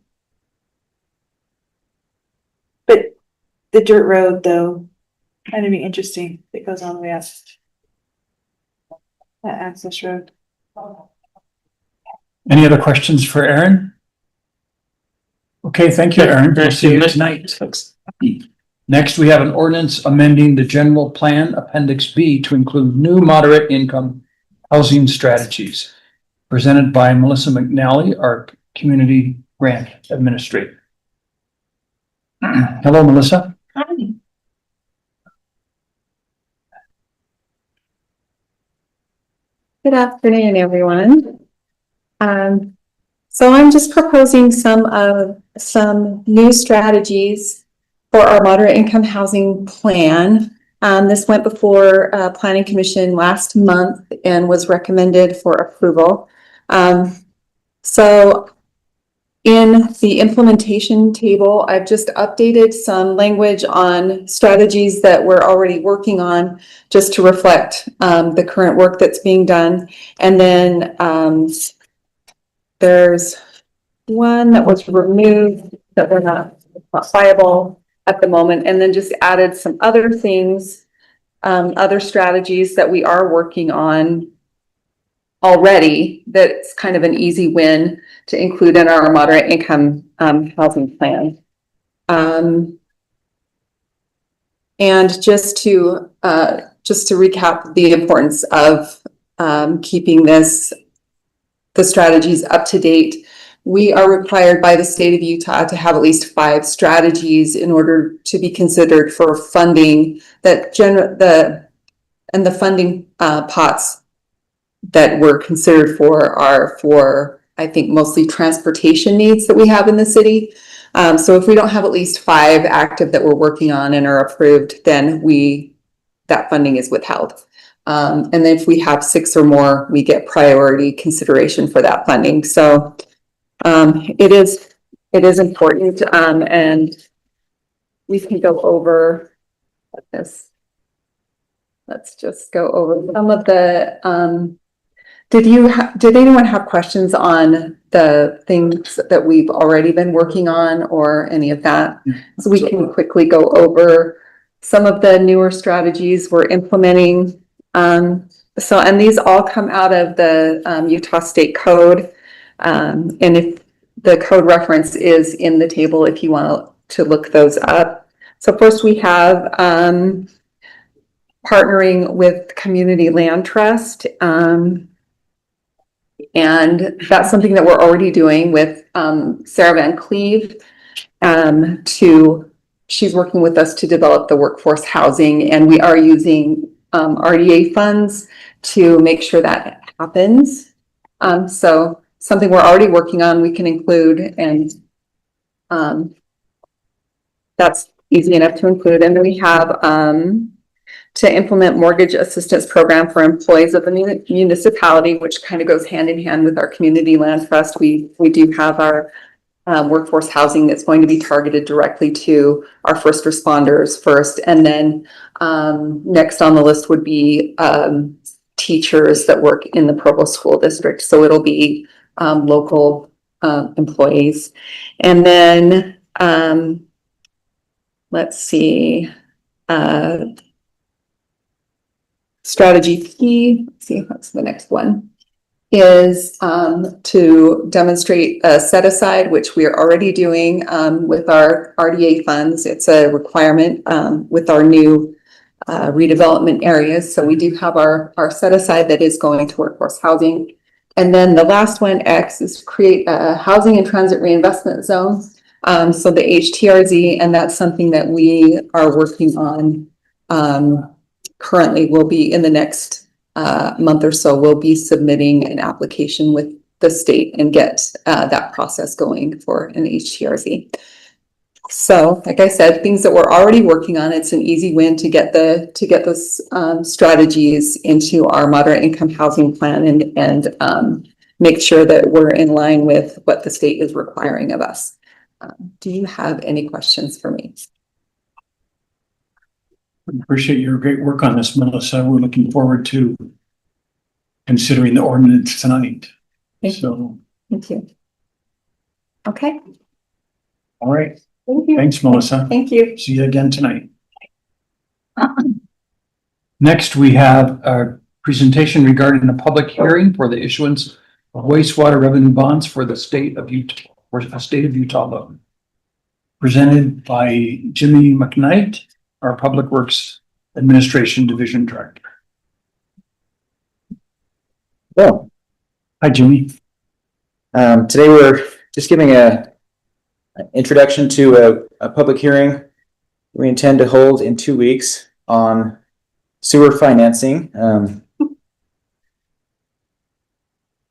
the dirt road though, that'd be interesting. It goes all the way up. That access road. Any other questions for Aaron? Okay, thank you, Aaron. We'll see you tonight. Thanks. Next, we have an ordinance amending the General Plan Appendix B to include new moderate income housing strategies, presented by Melissa McNally, our community grant administrator. Hello, Melissa. Hi. Good afternoon, everyone. So I'm just proposing some new strategies for our moderate income housing plan. This went before Planning Commission last month and was recommended for approval. So in the implementation table, I've just updated some language on strategies that we're already working on just to reflect the current work that's being done. And then there's one that was removed that were not viable at the moment, and then just added some other things, other strategies that we are working on already. That's kind of an easy win to include in our moderate income housing plan. And just to recap the importance of keeping the strategies up to date, we are required by the state of Utah to have at least 5 strategies in order to be considered for funding that the funding pots that were considered for are for I think mostly transportation needs that we have in the city. So if we don't have at least 5 active that we're working on and are approved, then that funding is withheld. And then if we have 6 or more, we get priority consideration for that funding. So it is important, and we can go over this. Let's just go over some of the, did anyone have questions on the things that we've already been working on or any of that? So we can quickly go over some of the newer strategies we're implementing. And these all come out of the Utah State Code. And if the code reference is in the table, if you want to look those up. So first we have partnering with Community Land Trust. And that's something that we're already doing with Sarah Van Cleve. She's working with us to develop the workforce housing, and we are using RDA funds to make sure that happens. So something we're already working on, we can include, and that's easy enough to include. And then we have to implement mortgage assistance program for employees of the municipality, which kind of goes hand in hand with our community land trust. We do have our workforce housing that's going to be targeted directly to our first responders first. And then next on the list would be teachers that work in the Provo School District. So it'll be local employees. And then let's see, strategy P, let's see, what's the next one, is to demonstrate a set aside, which we are already doing with our RDA funds. It's a requirement with our new redevelopment areas. So we do have our set aside that is going to workforce housing. And then the last one, X, is create a housing and transit reinvestment zone. So the HTRZ, and that's something that we are working on currently. Will be in the next month or so, we'll be submitting an application with the state and get that process going for an HTRZ. So like I said, things that we're already working on, it's an easy win to get those strategies into our moderate income housing plan and make sure that we're in line with what the state is requiring of us. Do you have any questions for me? Appreciate your great work on this, Melissa. We're looking forward to considering the ordinance tonight. Thank you. Okay. All right. Thank you. Thanks, Melissa. Thank you. See you again tonight. Next, we have a presentation regarding the public hearing for the issuance of wastewater revenue bonds for the state of Utah, or a state of Utah loan. Presented by Jimmy McKnight, our Public Works Administration Division Director. Well, Hi, Jimmy. today we're just giving an introduction to a public hearing we intend to hold in 2 weeks on sewer financing.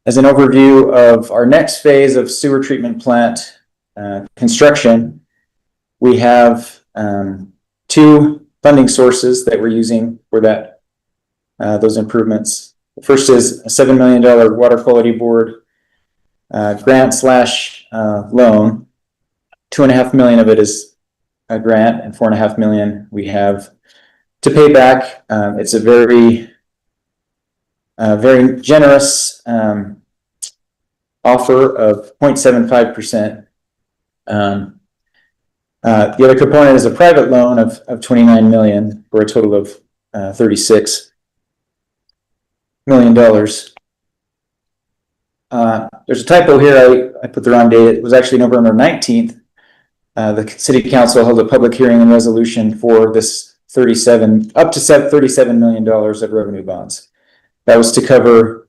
As an overview of our next phase of sewer treatment plant construction, we have 2 funding sources that we're using for those improvements. The first is a $7 million Water Quality Board grant / loan. $2.5 million of it is a grant, and $4.5 million we have to pay back. It's a very generous offer of 0.75%. The other component is a private loan of $29 million for a total of $36 million. There's a typo here. I put the wrong date. It was actually November 19th. The City Council held a public hearing and resolution for this up to $37 million of revenue bonds. That was to cover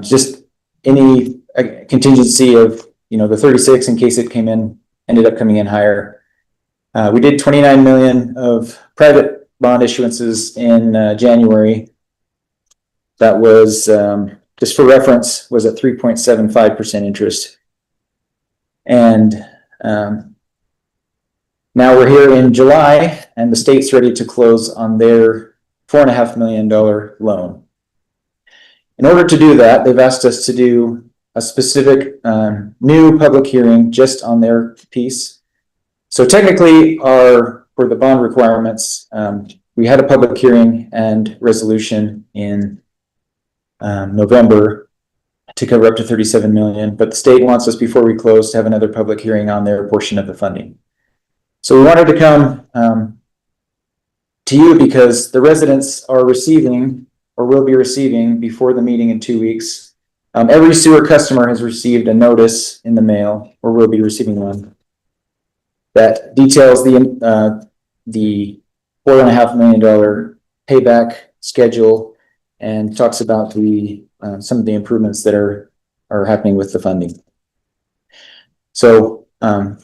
just any contingency of the 36 in case it ended up coming in higher. We did $29 million of private bond issuances in January. That was just for reference, was at 3.75% interest. And now we're here in July, and the state's ready to close on their $4.5 million loan. In order to do that, they've asked us to do a specific new public hearing just on their piece. So technically, for the bond requirements, we had a public hearing and resolution in November to cover up to 37 million, but the state wants us, before we close, to have another public hearing on their portion of the funding. So we wanted to come to you because the residents are receiving, or will be receiving before the meeting in 2 weeks. Every sewer customer has received a notice in the mail, or will be receiving one, that details the $4.5 million payback schedule and talks about the some of the improvements that are happening with the funding. So I'm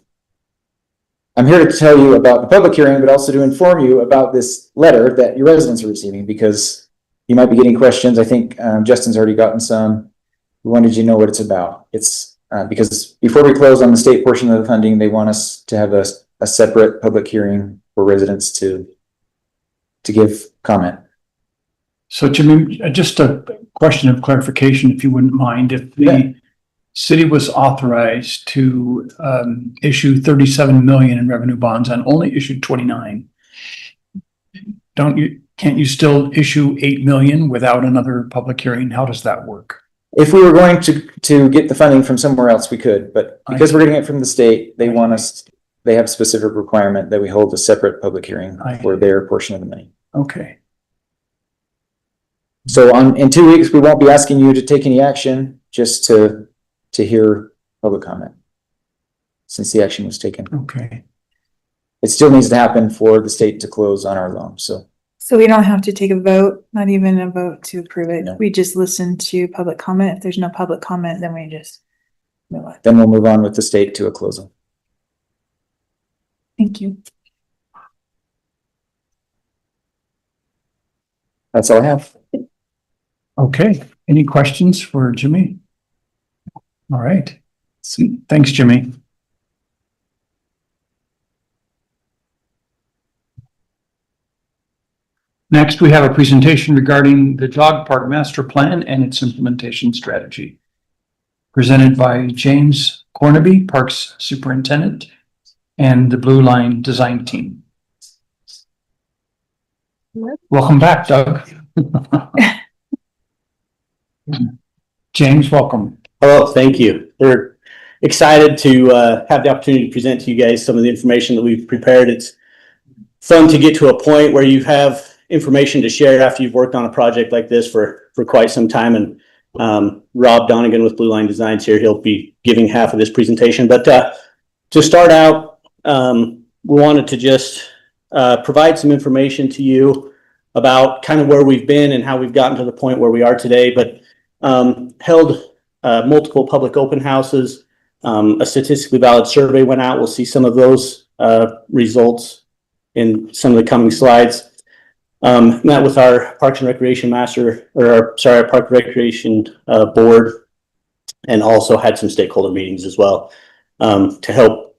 here to tell you about the public hearing, but also to inform you about this letter that your residents are receiving, because you might be getting questions. I think Justin's already gotten some. We wanted you to know what it's about. It's because before we close on the state portion of the funding, they want us to have a separate public hearing for residents to give comment. So Jimmy, just a question of clarification, if you wouldn't mind, if the city was authorized to issue 37 million in revenue bonds and only issued 29, can't you still issue 8 million without another public hearing? How does that work? If we were going to get the funding from somewhere else, we could, but because we're getting it from the state, they want us, they have specific requirement that we hold a separate public hearing for their portion of the money. Okay. So in 2 weeks, we won't be asking you to take any action, just to hear public comment, since the action was taken. Okay. It still needs to happen for the state to close on our loan, so. So we don't have to take a vote, not even a vote to approve it. No. We just listen to public comment. If there's no public comment, then we just move on. Then we'll move on with the state to a closing. Thank you. That's all I have. Okay. Any questions for Jimmy? All right. Thanks, Jimmy. Next, we have a presentation regarding the dog park master plan and its implementation strategy. Presented by James Cornaby, Parks Superintendent, and the Blue Line Design Team. Welcome back, Doug. James, welcome. Hello, thank you. We're excited to have the opportunity to present to you guys some of the information that we've prepared. It's fun to get to a point where you have information to share after you've worked on a project like this for quite some time. And Rob Donegan with Blue Line Designs here, he'll be giving half of this presentation. But to start out, we wanted to just provide some information to you about kind of where we've been and how we've gotten to the point where we are today. But held multiple public open houses. A statistically valid survey went out. We'll see some of those results in some of the coming slides. Met with our Parks and Recreation our Park Recreation Board, and also had some stakeholder meetings as well to help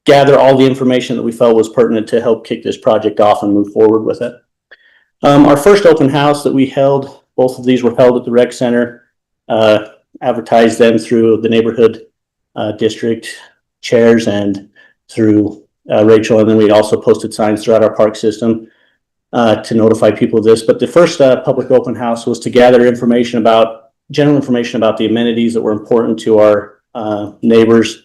gather all the information that we felt was pertinent to help kick this project off and move forward with it. Our first open house that we held, both of these were held at the rec center, advertised them through the neighborhood district chairs and through Rachel, and then we also posted signs throughout our park system to notify people of this. But the first public open house was to gather general information about the amenities that were important to our neighbors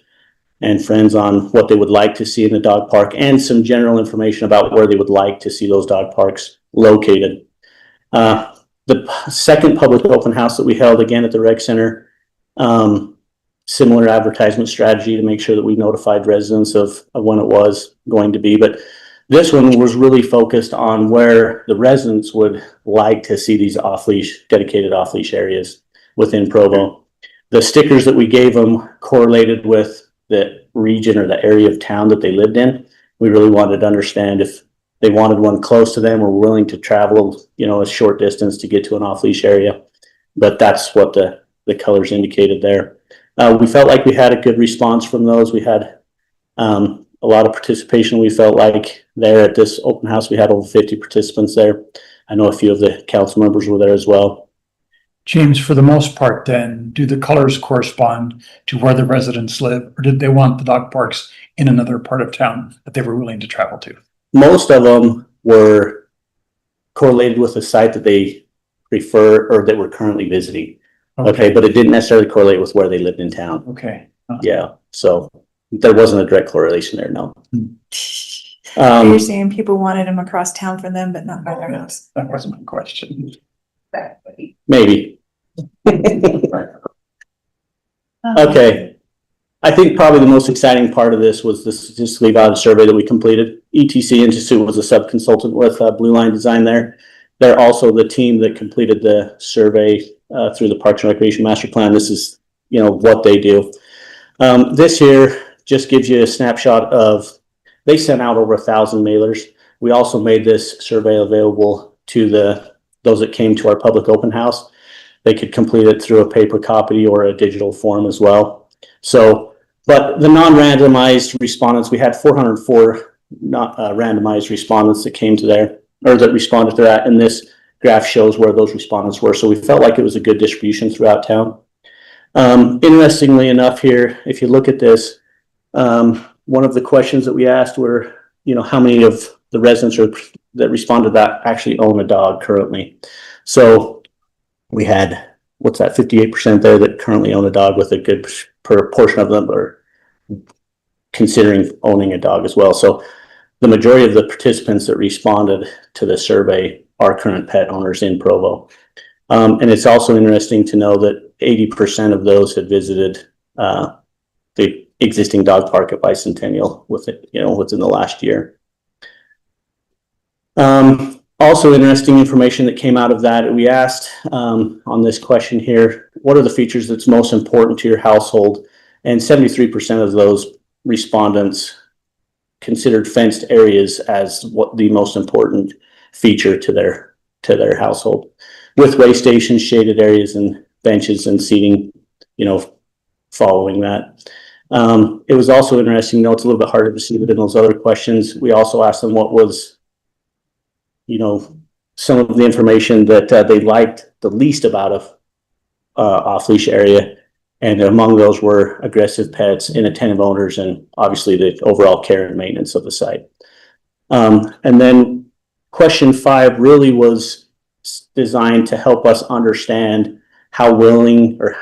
and friends on what they would like to see in the dog park, and some general information about where they would like to see those dog parks located. The second public open house that we held, again at the rec center, similar advertisement strategy to make sure that we notified residents of when it was going to be. But this one was really focused on where the residents would like to see these dedicated off-leash areas within Provo. The stickers that we gave them correlated with the region or the area of town that they lived in. We really wanted to understand if they wanted one close to them or willing to travel, a short distance to get to an off-leash area. but that's what the colors indicated there. We felt like we had a good response from those. We had a lot of participation. We felt like there at this open house, we had over 50 participants there. I know a few of the council members were there as well. James, for the most part then, do the colors correspond to where the residents live, or did they want the dog parks in another part of town that they were willing to travel to? Most of them were correlated with a site that they prefer or that we're currently visiting. Okay, but it didn't necessarily correlate with where they lived in town. Okay. Yeah, so there wasn't a direct correlation there, no. You're saying people wanted them across town for them, but not by their house. That wasn't my question. Maybe. Okay. I think probably the most exciting part of this was the statistically valid survey that we completed. ETC Institute was a sub-consultant with Blue Line Design there. They're also the team that completed the survey through the Parks and Recreation Master Plan. This is, what they do. This here just gives you a snapshot of, they sent out over 1,000 mailers. We also made this survey available to those that came to our public open house. They could complete it through a paper copy or a digital form as well. So, but the non-randomized respondents, we had 404 not randomized respondents that came to there, or that responded to that, and this graph shows where those respondents were. So we felt like it was a good distribution throughout town. Interestingly enough here, if you look at this, one of the questions that we asked were, how many of the residents that responded to that actually own a dog currently. So we had, 58% there that currently own a dog, with a good portion of them are considering owning a dog as well. So the majority of the participants that responded to the survey are current pet owners in Provo. And it's also interesting to know that 80% of those had visited the existing dog park at Bicentennial within the last year. Also interesting information that came out of that. We asked on this question here, what are the features that's most important to your household? And 73% of those respondents considered fenced areas as what the most important feature to their household, with way stations, shaded areas, and benches and seating, following that. It was also interesting, it's a little bit harder to see within those other questions. We also asked them what was, some of the information that they liked the least about a off-leash area. And among those were aggressive pets, inattentive owners, and obviously the overall care and maintenance of the site. And then question 5 really was designed to help us understand how willing or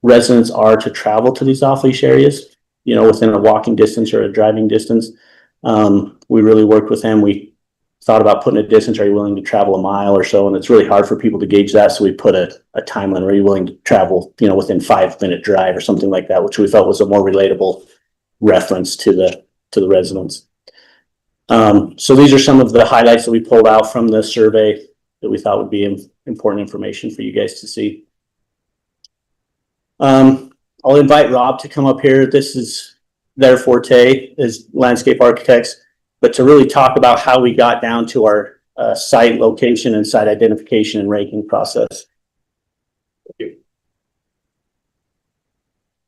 residents are to travel to these off-leash areas, within a walking distance or a driving distance. We really worked with them. We thought about putting a distance. Are you willing to travel a mile or so? And it's really hard for people to gauge that. So we put a timeline. Are you willing to travel, within 5-minute drive or something like that, which we felt was a more relatable reference to the residents. So these are some of the highlights that we pulled out from the survey that we thought would be important information for you guys to see. I'll invite Rob to come up here. This is their forte as landscape architects, but to really talk about how we got down to our site location and site identification and ranking process. Thank you.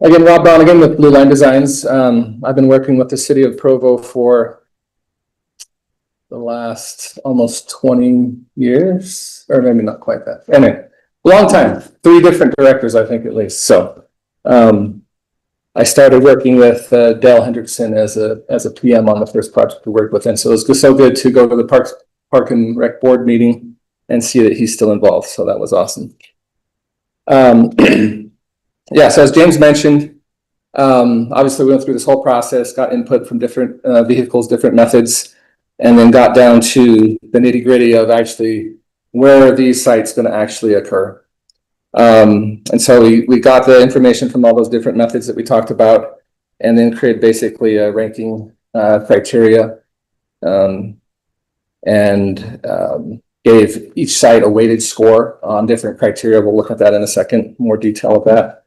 Again, Rob Brown again with Blue Line Designs. I've been working with the city of Provo for the last almost 20 years, or maybe not quite that. Anyway, long time, 3 different directors, I think at least. So I started working with Dale Hendrickson as a PM on the first project we worked with. And so it was just so good to go to the Park and Rec Board meeting and see that he's still involved. So that was awesome. Yeah, so as James mentioned, obviously we went through this whole process, got input from different vehicles, different methods, and then got down to the nitty-gritty of actually where are these sites going to actually occur. And so we got the information from all those different methods that we talked about, and then created basically a ranking criteria, and gave each site a weighted score on different criteria. We'll look at that in a second, more detail of that.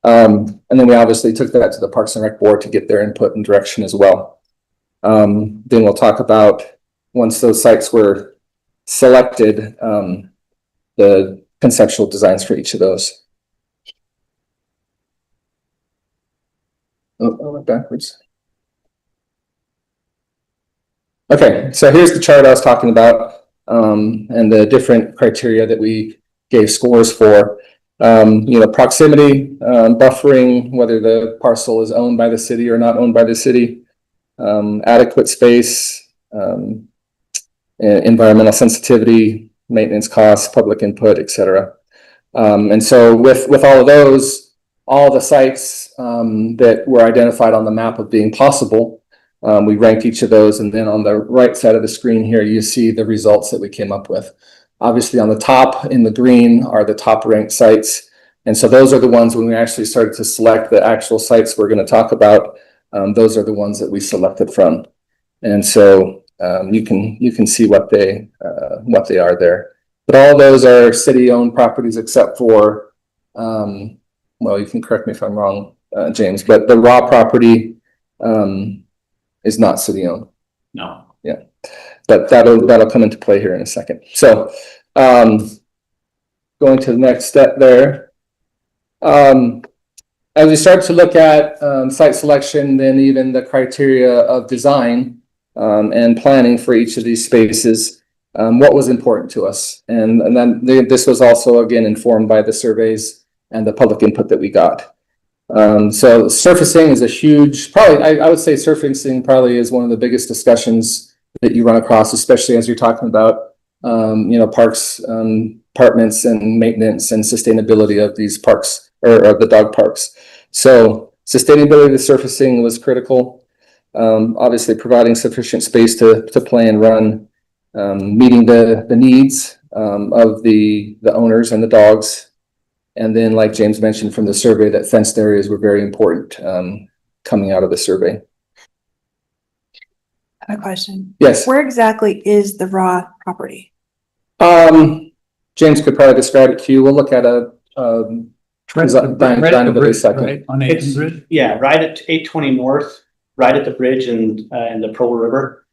And then we obviously took that to the Parks and Rec Board to get their input and direction as well. Then we'll talk about, once those sites were selected, the conceptual designs for each of those. Oh, I went backwards. Okay, so here's the chart I was talking about, and the different criteria that we gave scores for. Proximity, buffering, whether the parcel is owned by the city or not owned by the city, adequate space, environmental sensitivity, maintenance costs, public input, etc. And so with all of those, all the sites that were identified on the map of being possible, we ranked each of those, and then on the right side of the screen here, you see the results that we came up with. Obviously on the top in the green are the top ranked sites. And so those are the ones when we actually started to select the actual sites we're going to talk about. Those are the ones that we selected from. And so you can see what they are there. But all those are city-owned properties except for, well, you can correct me if I'm wrong, James, but the raw property is not city-owned. No. Yeah, but that'll come into play here in a second. So going to the next step there. As we start to look at site selection, then even the criteria of design and planning for each of these spaces, what was important to us. And then this was also, again, informed by the surveys and the public input that we got. So surfacing is a huge, probably, I would say surfacing probably is one of the biggest discussions that you run across, especially as you're talking about, parks, apartments and maintenance and sustainability of these parks or the dog parks. So sustainability of the surfacing was critical. Obviously providing sufficient space to play and run, meeting the needs of the owners and the dogs. And then, like James mentioned from the survey, that fenced areas were very important coming out of the survey. I have a question. Yes. Where exactly is the raw property? James could probably describe it to you. We'll look at a Right at the bridge, right, on It's, 800. yeah, right at 820 North, right at the bridge and the Provo River.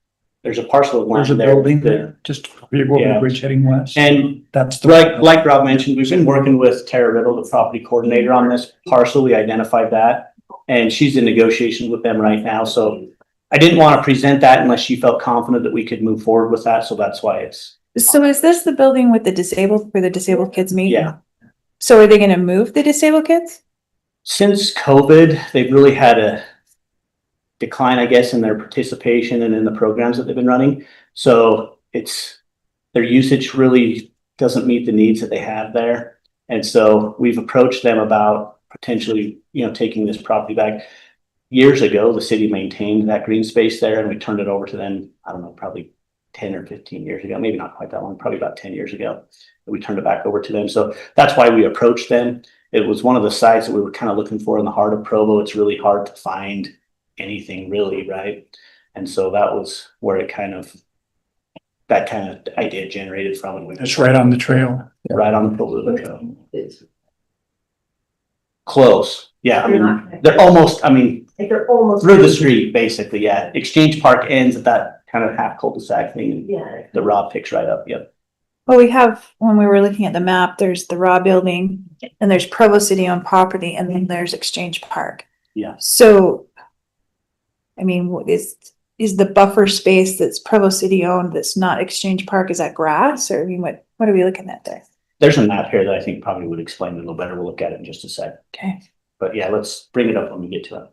There's a parcel of land There's a there. building there, just over the bridge heading west. And that's the like Rob mentioned, we've been working with Tara Riddle, the property coordinator on this parcel. We identified that, and she's in negotiations with them right now. So I didn't want to present that unless she felt confident that we could move forward with that. So that's why it's. So is this the building with the disabled, where the disabled kids meet? Yeah. So are they gonna move the disabled kids? Since COVID, they've really had a decline, I guess, in their participation and in the programs that they've been running. So their usage really doesn't meet the needs that they have there. And so we've approached them about potentially, taking this property back. Years ago, the city maintained that green space there and we turned it over to them, I don't know, probably 10 or 15 years ago, maybe not quite that long, probably about 10 years ago. We turned it back over to them. So that's why we approached them. It was one of the sites that we were kind of looking for in the heart of Provo. It's really hard to find anything really, right? And so that was where that kind of idea generated from. And That's right on the trail. Right on the Provo Trail. Close. Yeah. They're almost through the street, basically. Yeah. Exchange Park ends at that kind of half cul-de-sac thing. Yeah. The Rob picks right up. Yep. Well, we have, when we were looking at the map, there's the raw building and there's Provo City owned property and then there's Exchange Park. Yeah. So, I mean, what is the buffer space that's Provo City owned that's not Exchange Park, is that grass, or I mean, what are we looking at there? There's a map here that I think probably would explain it a little better. We'll look at it in just a sec. Okay. But yeah, let's bring it up when we get to it.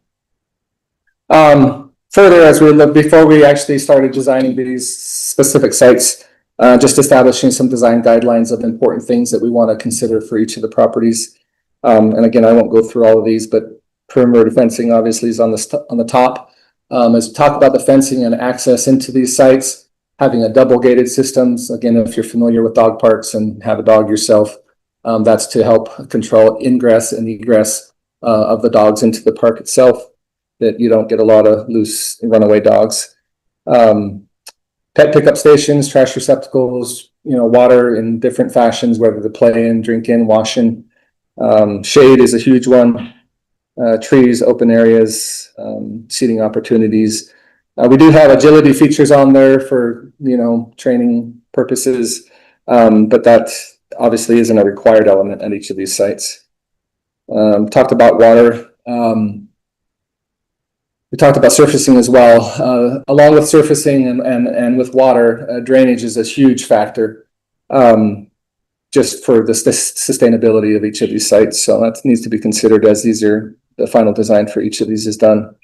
Further, as we look, before we actually started designing these specific sites, just establishing some design guidelines of important things that we want to consider for each of the properties. And again, I won't go through all of these, but perimeter fencing obviously is on the top. As we talk about the fencing and access into these sites, having a double gated systems. Again, if you're familiar with dog parks and have a dog yourself, that's to help control ingress and egress of the dogs into the park itself, that you don't get a lot of loose runaway dogs. Pet pickup stations, trash receptacles, water in different fashions, whether to play in, drink in, wash in. Shade is a huge one. Trees, open areas, seating opportunities. We do have agility features on there for, training purposes. But that obviously isn't a required element at each of these sites. Talked about water. We talked about surfacing as well. Along with surfacing and with water, drainage is a huge factor. Just for the sustainability of each of these sites. So that needs to be considered as the final design for each of these is done.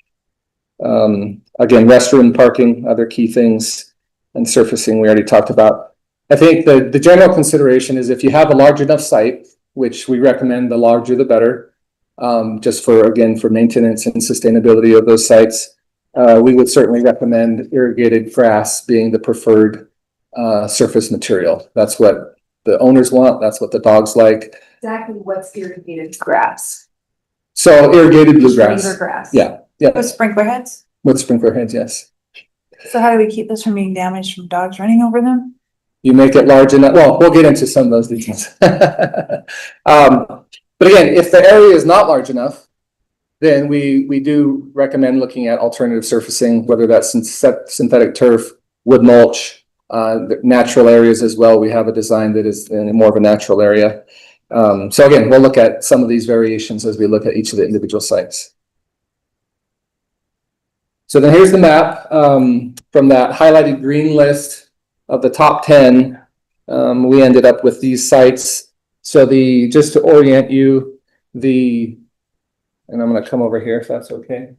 Again, restroom, parking, other key things, and surfacing we already talked about. I think the general consideration is if you have a large enough site, which we recommend the larger the better, just for maintenance and sustainability of those sites, we would certainly recommend irrigated grass being the preferred surface material. That's what the owners want. That's what the dogs like. Exactly what's irrigated grass? So irrigated bluegrass. Sprinkler grass. Yeah. With sprinkler heads? With sprinkler heads, yes. So how do we keep this from being damaged from dogs running over them? You make it large enough. Well, we'll get into some of those details. But again, if the area is not large enough, then we do recommend looking at alternative surfacing, whether that's synthetic turf, wood mulch, natural areas as well. We have a design that is in more of a natural area. So again, we'll look at some of these variations as we look at each of the individual sites. So then here's the map from that highlighted green list of the top 10. We ended up with these sites. So just to orient you, and I'm going to come over here if that's okay.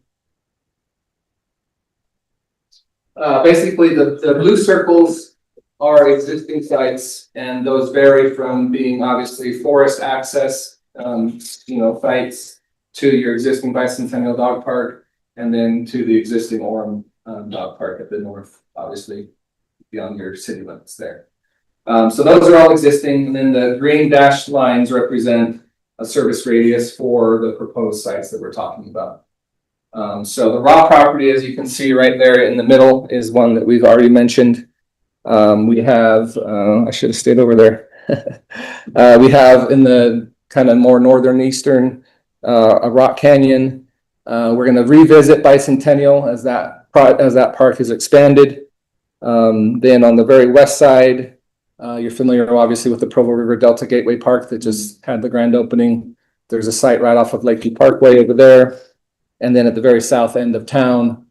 Basically, the blue circles are existing sites, and those vary from being obviously forest access, sites to your existing Bicentennial Dog Park, and then to the existing Orem Dog Park at the north, obviously beyond your city limits there. So those are all existing, and then the green dashed lines represent a service radius for the proposed sites that we're talking about. So the raw property, as you can see right there in the middle, is one that we've already mentioned. We have, I should have stayed over there. We have in the kind of more northern eastern, a rock canyon. We're going to revisit Bicentennial as that park is expanded. Then on the very west side, you're familiar obviously with the Provo River Delta Gateway Park that just had the grand opening. There's a site right off of Lakeview Parkway over there. And then at the very south end of town,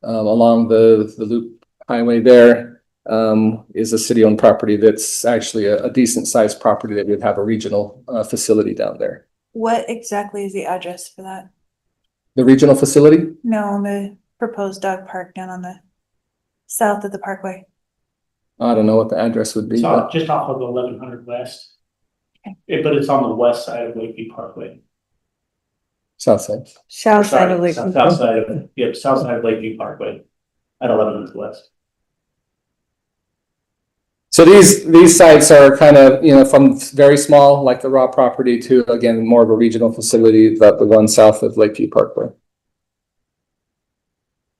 along the loop highway there, is a city-owned property that's actually a decent sized property that would have a regional facility down there. What exactly is the address for that? The regional facility? No, the proposed dog park down on the south of the parkway. I don't know what the address would be. It's But just off of 1100 West. Okay. But it's on the west side of Lakeview Parkway. south side. South side of Sorry, Lake. South side of, south side of Lakeview Parkway at 1100 West. So these sites are kind of, from very small, like the raw property, to again, more of a regional facility, the one south of Lakeview Parkway.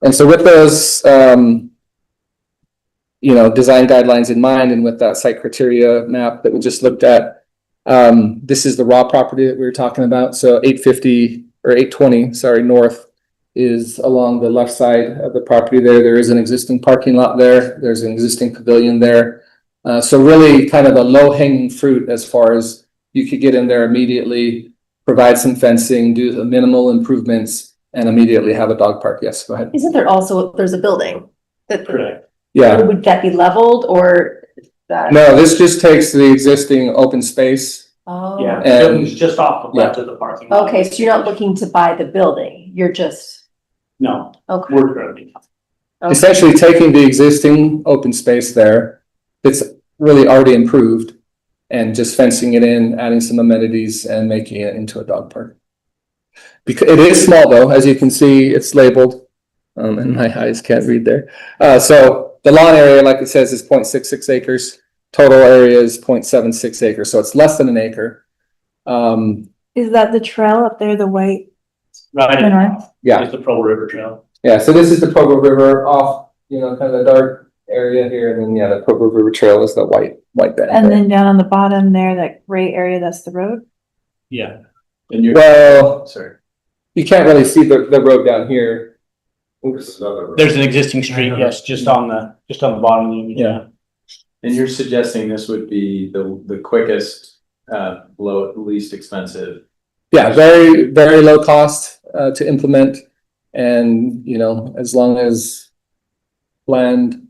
And so with those, design guidelines in mind, and with that site criteria map that we just looked at, this is the raw property that we were talking about. So 820, north is along the left side of the property there. There is an existing parking lot there. There's an existing pavilion there. So really kind of a low hanging fruit as far as you could get in there immediately, provide some fencing, do the minimal improvements, and immediately have a dog park. Yes, go ahead. Isn't there there's a building that, Correct. Yeah. would that be leveled or that? No, this just takes the existing open space. Oh. Yeah, And- it was just off the left of the parking lot. Okay, so you're not looking to buy the building, you're just, No, okay. we're currently. Okay. Essentially taking the existing open space there that's really already improved and just fencing it in, adding some amenities and making it into a dog park. Because it is small though, as you can see, it's labeled, and my eyes can't read there. So the lawn area, like it says, is 0.66 acres. Total area is 0.76 acres, so it's less than an acre. Is that the trail up there, the white? Right. The north? Yeah. It's the Provo River Trail. Yeah, so this is the Provo River off, kind of the dark area here, and then the Provo River Trail is the white band. And then down on the bottom there, that gray area, that's the road? Yeah. And you're, Well, sorry. you can't really see the road down here. Oops. There's an existing street, yes, just on the bottom of the image. Yeah. And you're suggesting this would be the quickest, least expensive? Yeah, very, very low cost, to implement. And, you know, as long as land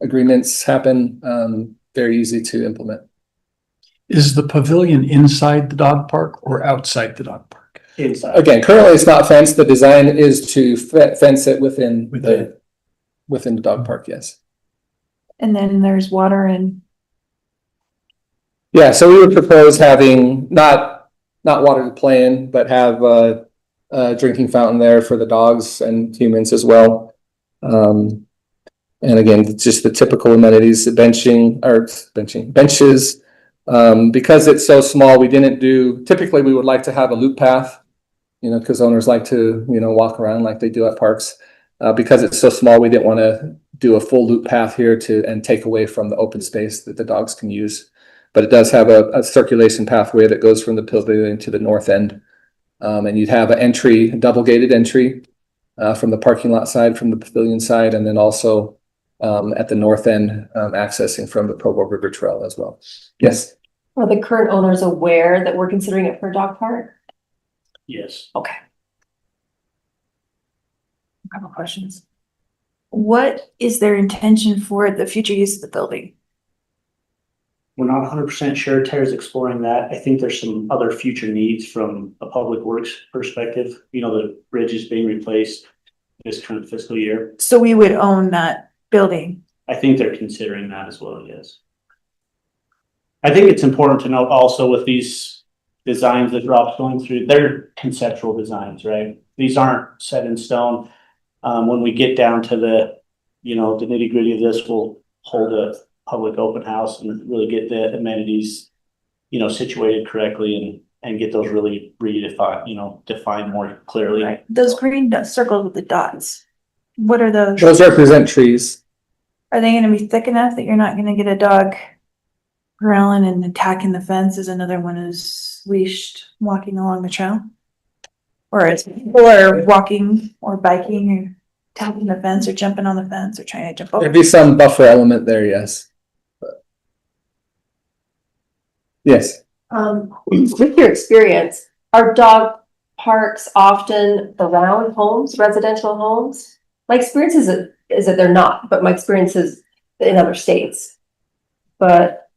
agreements happen, very easy to implement. Is the pavilion inside the dog park or outside the dog park? Inside. Again, currently it's not fenced. The design is to fence it within the dog park, yes. And then there's water and Yeah, so we would propose having not water to play in, but have a drinking fountain there for the dogs and humans as well. And again, just the typical amenities, the benches. Because it's so small, we didn't do, typically we would like to have a loop path, you know, because owners like to, you know, walk around like they do at parks. Because it's so small, we didn't want to do a full loop path here and take away from the open space that the dogs can use. But it does have a circulation pathway that goes from the pavilion to the north end. And you'd have an entry, a double gated entry from the parking lot side, from the pavilion side, and then also at the north end, accessing from the Provo River Trail as well. Yes. Are the current owners aware that we're considering it for a dog park? Yes. Okay. a couple questions. What is their intention for the future use of the building? We're not 100% sure. Tara's exploring that. I think there's some other future needs from a public works perspective. You know, the bridge is being replaced this current fiscal year. So we would own that building. I think they're considering that as well, yes. I think it's important to note also with these designs that Rob's going through, they're conceptual designs, right? These aren't set in stone. When we get down to the, you know, the nitty gritty of this, we'll hold a public open house and really get the amenities, you know, situated correctly and get those really redefined, you know, defined more clearly. Right. Those green circles with the dots, what are those? Those represent trees. Are they gonna be thick enough that you're not gonna get a dog growling and attacking the fence as another one is leashed walking along the trail? Or as people are walking or biking or tapping the fence or jumping on the fence or trying to jump over? There'd be some buffer element there, yes. Yes. With your experience, are dog parks often around homes, residential homes? My experience is that they're not, but my experience is in other states. But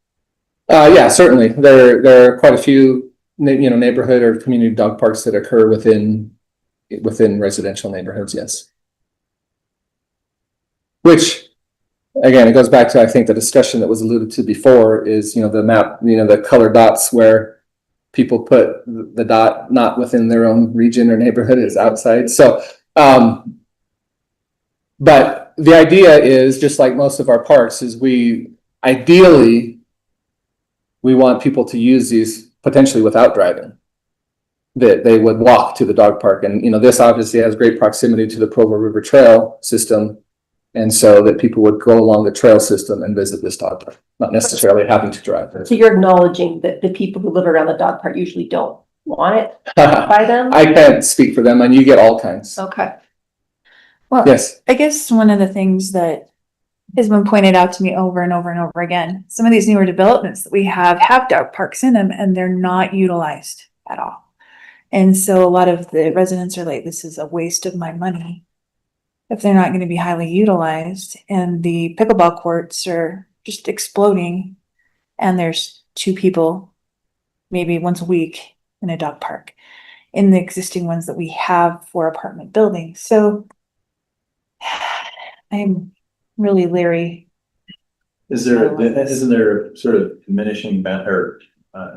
Yeah, certainly. There are quite a few, you know, neighborhood or community dog parks that occur within residential neighborhoods, yes. Which, again, it goes back to, I think, the discussion that was alluded to before is, you know, the map, you know, the color dots where people put the dot not within their own region or neighborhood is outside. So, but the idea is, just like most of our parks, is ideally, we want people to use these potentially without driving. That they would walk to the dog park. And, you know, this obviously has great proximity to the Provo River Trail system. And so that people would go along the trail system and visit this dog park, not necessarily having to drive. so you're acknowledging that the people who live around the dog park usually don't want it by them? I can't speak for them, and you get all kinds. Okay. Well, Yes. I guess one of the things that has been pointed out to me over and over and over again, some of these newer developments that we have dog parks in them and they're not utilized at all. And so a lot of the residents are like, this is a waste of my money if they're not going to be highly utilized. And the pickleball courts are just exploding. And there's 2 people, maybe once a week in a dog park in the existing ones that we have for apartment buildings. So I'm really leery. Isn't there sort of diminishing or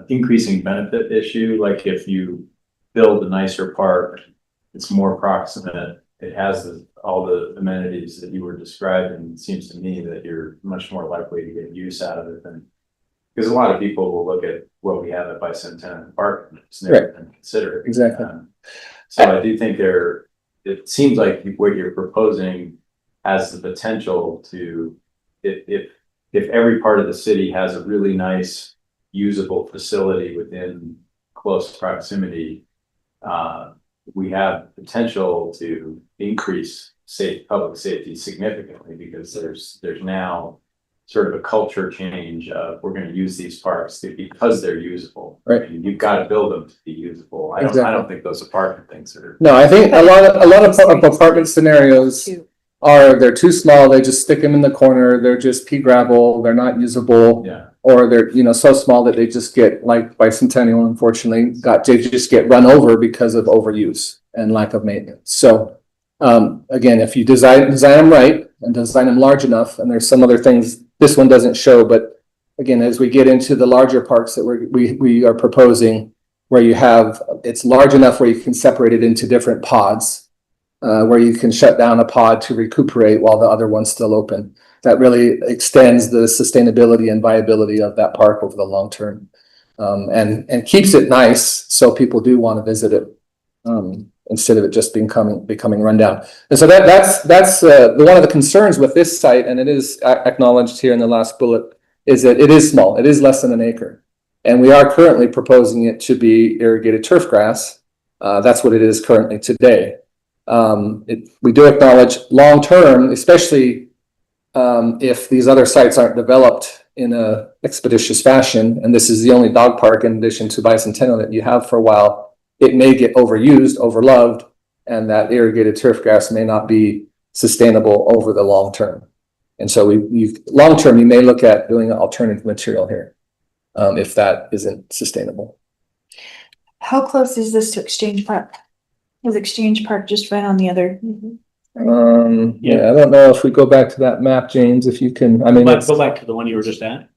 increasing benefit issue? Like if you build a nicer park, it's more proximate. It has all the amenities that you were describing. It seems to me that you're much more likely to get use out of it than, because a lot of people will look at what we have at Bicentennial Park and consider it. Exactly. So I do think it seems like what you're proposing has the potential to, if every part of the city has a really nice usable facility within close proximity, we have potential to increase public safety significantly, because there's now sort of a culture change of we're gonna use these parks because they're usable. Right. I mean, you've gotta build them to be usable. I don't think those apartment things are. No, I think a lot of apartment scenarios are, they're too small, they just stick them in the corner, they're just pea gravel, they're not usable. Yeah. Or they're, so small that they just get, like Bicentennial unfortunately, they just get run over because of overuse and lack of maintenance. So, again, if you design them right and design them large enough, and there's some other things this one doesn't show, but again, as we get into the larger parks that we are proposing, where you have, it's large enough where you can separate it into different pods, where you can shut down a pod to recuperate while the other one's still open. That really extends the sustainability and viability of that park over the long term, and keeps it nice so people do want to visit it, instead of it just becoming rundown. And so that's one of the concerns with this site, and it is acknowledged here in the last bullet, is that it is small. It is less than an acre, and we are currently proposing it to be irrigated turf grass. That's what it is currently today. We do acknowledge long term, especially if these other sites aren't developed in a expeditious fashion, and this is the only dog park in addition to Bicentennial that you have for a while, it may get overused, overloved, and that irrigated turf grass may not be sustainable over the long term. And so long term, you may look at doing an alternative material here, if that isn't sustainable. How close is this to Exchange Park? Is Exchange Park just right on the other? Yeah, I don't know if we go back to that map, James, if you can, Go back to the one you were just at.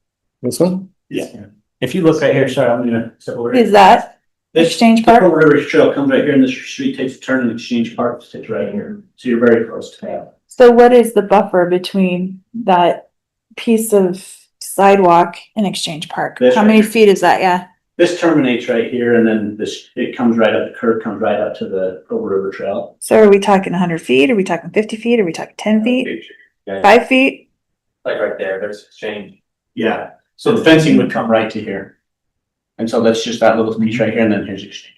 This one? Yeah. If you look right here, sorry, I'm gonna step over here. Is that This Exchange Park? Provo River Trail comes right here, and this street takes a turn, and Exchange Park sits right here. So you're very close to that. So what is the buffer between that piece of sidewalk and Exchange Park? This How right many here. feet is that? Yeah. This terminates right here, and then it comes right up, the curve comes right up to the Provo River Trail. So are we talking 100 feet? Are we talking 50 feet? Are we talking 10 feet? Yeah, 5 feet? like right there, there's exchange. Yeah, so the fencing would come right to here. And so that's just that little piece right here, and then here's Exchange.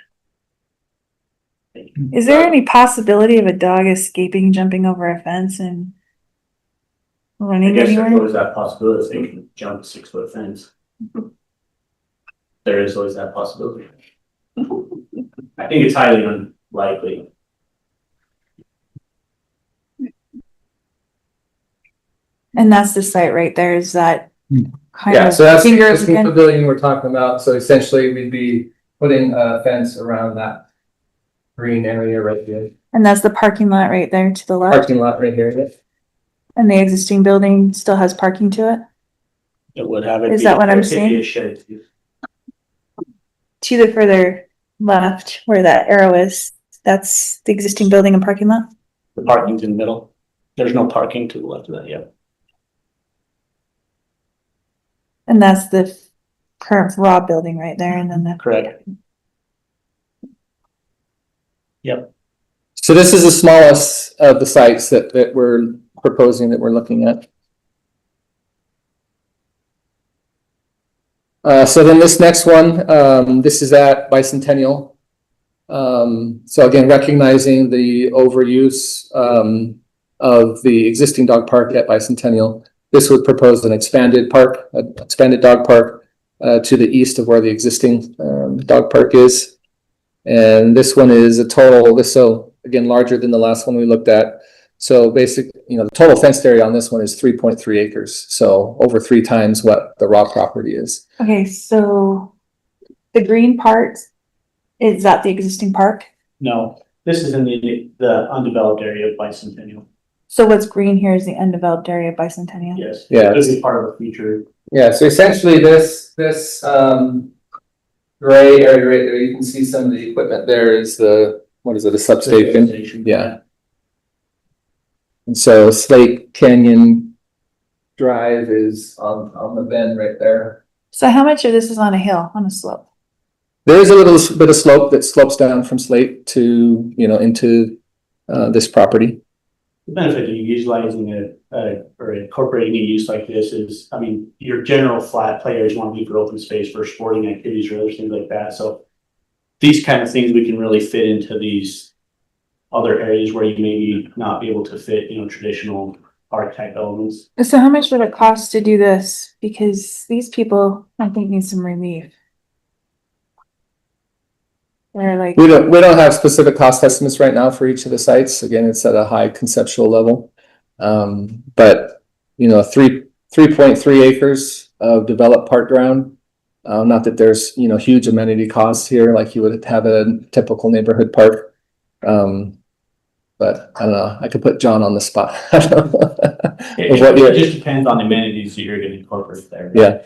Is there any possibility of a dog escaping, jumping over a fence and I running guess there's anywhere? always that possibility, they can jump a 6-foot fence. There is always that possibility. I think it's highly unlikely. And that's the site right there. Is that kind Yeah, of so that's fingers the again? pavilion we're talking about. So essentially we'd be putting a fence around that green area right there. And that's the parking lot right there to the left. Parking lot right here. Yeah. And the existing building still has parking to it. It would have it. Is that what I'm it'd be seeing? a shed. To the further left where that arrow is, that's the existing building and parking lot. The parking's in the middle. There's no parking to the left of that yet. And that's the current raw building right there. And then the. Correct. Yep. So this is the smallest of the sites that we're proposing, that we're looking at. So then this next one, this is at Bicentennial. So again, recognizing the overuse of the existing dog park at Bicentennial, this would propose an expanded dog park to the east of where the existing dog park is. And this one is a total, so again, larger than the last one we looked at. So basically, the total fenced area on this one is 3.3 acres. So over 3 times what the raw property is. Okay, so the green part, is that the existing park? No, this is in the undeveloped area of Bicentennial. So what's green here is the undeveloped area of Bicentennial? Yes. Yeah. This is part of the future. Yeah, so essentially this gray area right there, you can see some of the equipment there is a substation. Yeah. And so Slate Canyon Drive is on the bend right there. So how much of this is on a hill, on a slope? There is a little bit of slope that slopes down from Slate to, into this property. The benefit of utilizing or incorporating a use like this is, your general flat play areas want to be for open space for sporting activities or other things like that. So these kind of things we can really fit into these other areas where you maybe not be able to fit, traditional park type elements. So how much would it cost to do this? Because these people, I think, need some relief. They're like, We don't have specific cost estimates right now for each of the sites. Again, it's at a high conceptual level. But you know, 3.3 acres of developed park ground. Not that there's, you know, huge amenity costs here like you would have at a typical neighborhood park. But I don't know, I could put John on the spot. It just depends on the amenities that you're gonna incorporate there. Yeah.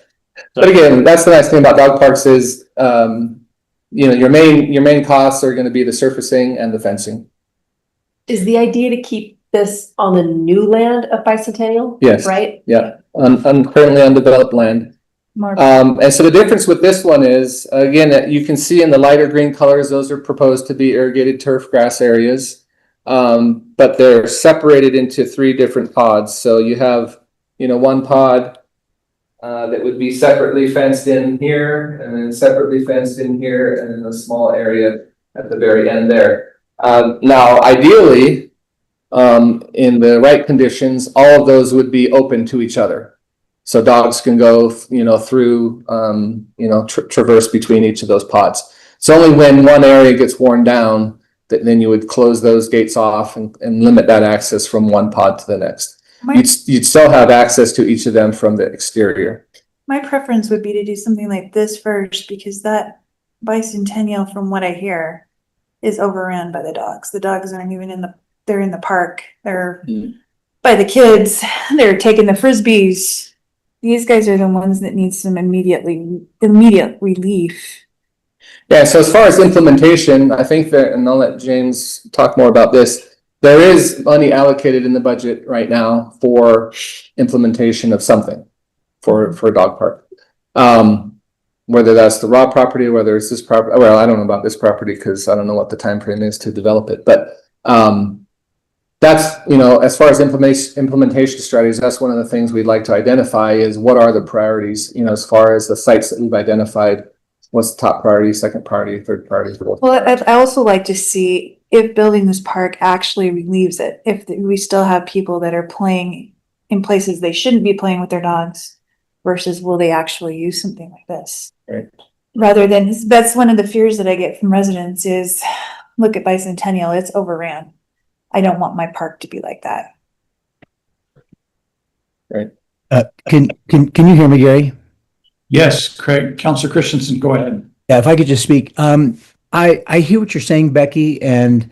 But again, that's the nice thing about dog parks is, you know, your main costs are gonna be the surfacing and the fencing. Is the idea to keep this on the new land of Bicentennial? Yes. Right? Yeah, on currently undeveloped land. more, And so the difference with this one is, again, you can see in the lighter green colors, those are proposed to be irrigated turf grass areas. But they're separated into 3 different pods. So you have, you know, one pod that would be separately fenced in here, and then separately fenced in here, and then a small area at the very end there. Now, ideally, in the right conditions, all of those would be open to each other. So dogs can go, you know, through, you know, traverse between each of those pods. It's only when one area gets worn down that then you would close those gates off and limit that access from one pod to the next. You'd still have access to each of them from the exterior. my preference would be to do something like this first, because that Bicentennial, from what I hear, is overrun by the dogs. The dogs aren't even they're in the park. They're by the kids. They're taking the Frisbees. These guys are the ones that need some immediate relief. Yeah, so as far as implementation, I think that, and I'll let James talk more about this, there is money allocated in the budget right now for implementation of something for a dog park. Whether that's the raw property, whether it's this property, well, I don't know about this property because I don't know what the time frame is to develop it, but that's, you know, as far as implementation strategies, that's one of the things we'd like to identify is what are the priorities, you know, as far as the sites that we've identified. What's the top priority, second priority, third priority? Well, I also like to see if building this park actually relieves it. If we still have people that are playing in places they shouldn't be playing with their dogs, versus will they actually use something like this? Right. Rather than, that's one of the fears that I get from residents is, look at Bicentennial, it's overran. I don't want my park to be like that. Right. Can you hear me, Gary? Yes, Craig, Counselor Christensen, go ahead. Yeah, if I could just speak. I hear what you're saying, Becky, and